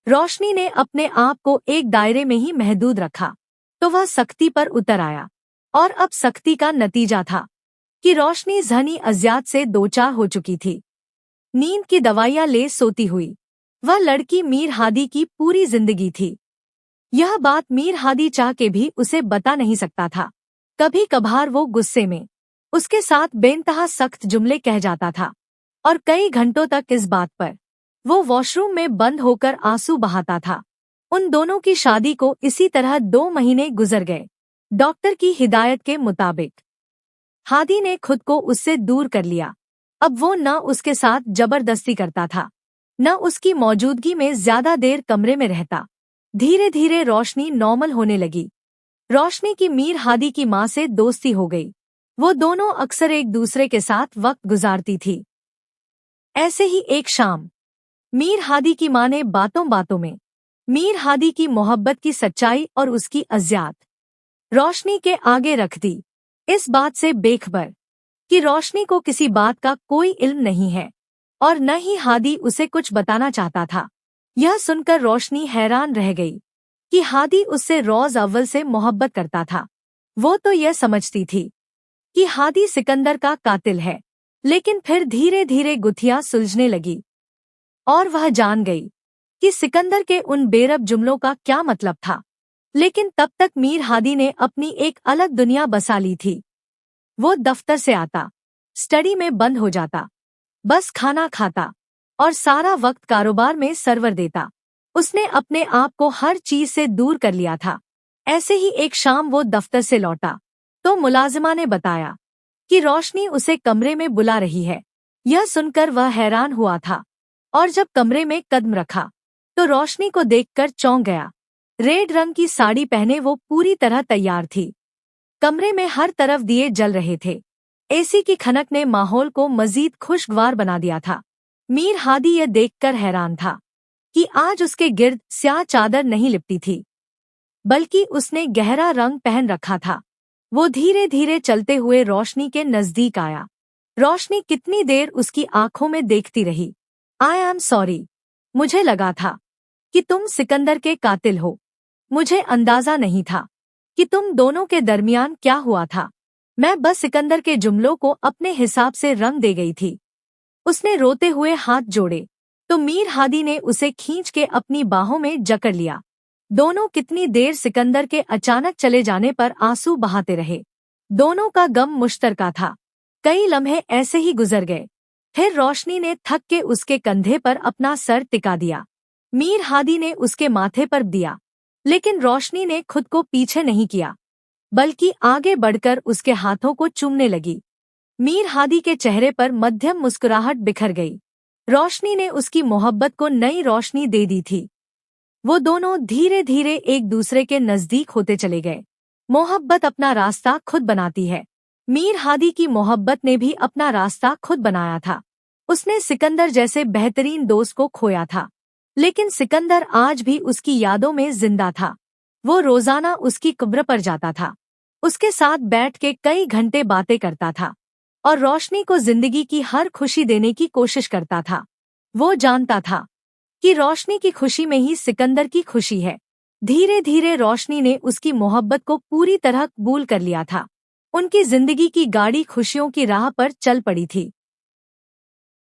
रोशनी ने अपने आप को एक दायरे में ही महदूद रखा, तो वह सख्ती पर उतर आया। और अब सख्ती का नतीजा था कि रोशनी ज़हनी अज़ियत से दोचार हो चुकी थी। नींद की दवाइयां ले सोती हुई वह लड़की मीर हादी की पूरी जिंदगी थी। यह बात मीर हादी चाह के भी उसे बता नहीं सकता था। कभी कभार वो गुस्से में उसके साथ बेइंतहा सख्त जुमले कह जाता था, और कई घंटों तक इस बात पर वो वॉशरूम में बंद होकर आंसू बहाता था। उन दोनों की शादी को इसी तरह 2 महीने गुजर गए। डॉक्टर की हिदायत के मुताबिक हादी ने खुद को उससे दूर कर लिया। अब वो न उसके साथ जबरदस्ती करता था, न उसकी मौजूदगी में ज्यादा देर कमरे में रहता। धीरे धीरे रोशनी नॉर्मल होने लगी। रोशनी की मीर हादी की माँ से दोस्ती हो गई। वो दोनों अक्सर एक दूसरे के साथ वक्त गुजारती थी। ऐसे ही एक शाम मीर हादी की माँ ने बातों बातों में मीर हादी की मोहब्बत की सच्चाई और उसकी अज़ियत रोशनी के आगे रख दी, इस बात से बेखबर कि रोशनी को किसी बात का कोई इल्म नहीं है और न ही हादी उसे कुछ बताना चाहता था। यह सुनकर रोशनी हैरान रह गई कि हादी उससे रोज अव्वल से मोहब्बत करता था। वो तो यह समझती थी कि हादी सिकंदर का कातिल है, लेकिन फिर धीरे धीरे गुत्थियां सुलझने लगी और वह जान गई कि सिकंदर के उन बेरब जुमलों का क्या मतलब था। लेकिन तब तक मीर हादी ने अपनी एक अलग दुनिया बसा ली थी। वो दफ्तर से आता, स्टडी में बंद हो जाता, बस खाना खाता और सारा वक्त कारोबार में सरवर देता। उसने अपने आप को हर चीज से दूर कर लिया था। ऐसे ही एक शाम वो दफ्तर से लौटा तो मुलाजिमा ने बताया कि रोशनी उसे कमरे में बुला रही है। यह सुनकर वह हैरान हुआ था, और जब कमरे में कदम रखा तो रोशनी को देखकर चौंक गया। रेड रंग की साड़ी पहने वो पूरी तरह तैयार थी। कमरे में हर तरफ दिए जल रहे थे। एसी की खनक ने माहौल को मजीद खुशगवार बना दिया था। मीर हादी यह देखकर हैरान था कि आज उसके गिर्द स्याह चादर नहीं लिपटी थी, बल्कि उसने गहरा रंग पहन रखा था। वो धीरे धीरे चलते हुए रोशनी के नजदीक आया। रोशनी कितनी देर उसकी आंखों में देखती रही। आई एम सॉरी, मुझे लगा था कि तुम सिकंदर के कातिल हो। मुझे अंदाजा नहीं था कि तुम दोनों के दरमियान क्या हुआ था। मैं बस सिकंदर के जुमलों को अपने हिसाब से रंग दे गई थी। उसने रोते हुए हाथ जोड़े तो मीर हादी ने उसे खींच के अपनी बाहों में जकड़ लिया। दोनों कितनी देर सिकंदर के अचानक चले जाने पर आंसू बहाते रहे। दोनों का गम मुश्तरका था। कई लम्हे ऐसे ही गुजर गए। फिर रोशनी ने थक के उसके कंधे पर अपना सर टिका दिया। मीर हादी ने उसके माथे पर दिया, लेकिन रोशनी ने खुद को पीछे नहीं किया, बल्कि आगे बढ़कर उसके हाथों को चूमने लगी। मीर हादी के चेहरे पर मध्यम मुस्कुराहट बिखर गई। रोशनी ने उसकी मोहब्बत को नई रोशनी दे दी थी। वो दोनों धीरे धीरे एक दूसरे के नजदीक होते चले गए। मोहब्बत अपना रास्ता खुद बनाती है। मीर हादी की मोहब्बत ने भी अपना रास्ता खुद बनाया था। उसने सिकंदर जैसे बेहतरीन दोस्त को खोया था, लेकिन सिकंदर आज भी उसकी यादों में जिंदा था। वो रोजाना उसकी कब्र पर जाता था, उसके साथ बैठ के कई घंटे बातें करता था और रोशनी को जिंदगी की हर खुशी देने की कोशिश करता था। वो जानता था कि रोशनी की खुशी में ही सिकंदर की खुशी है। धीरे धीरे रोशनी ने उसकी मोहब्बत को पूरी तरह कबूल कर लिया था। उनकी जिंदगी की गाड़ी खुशियों की राह पर चल पड़ी थी।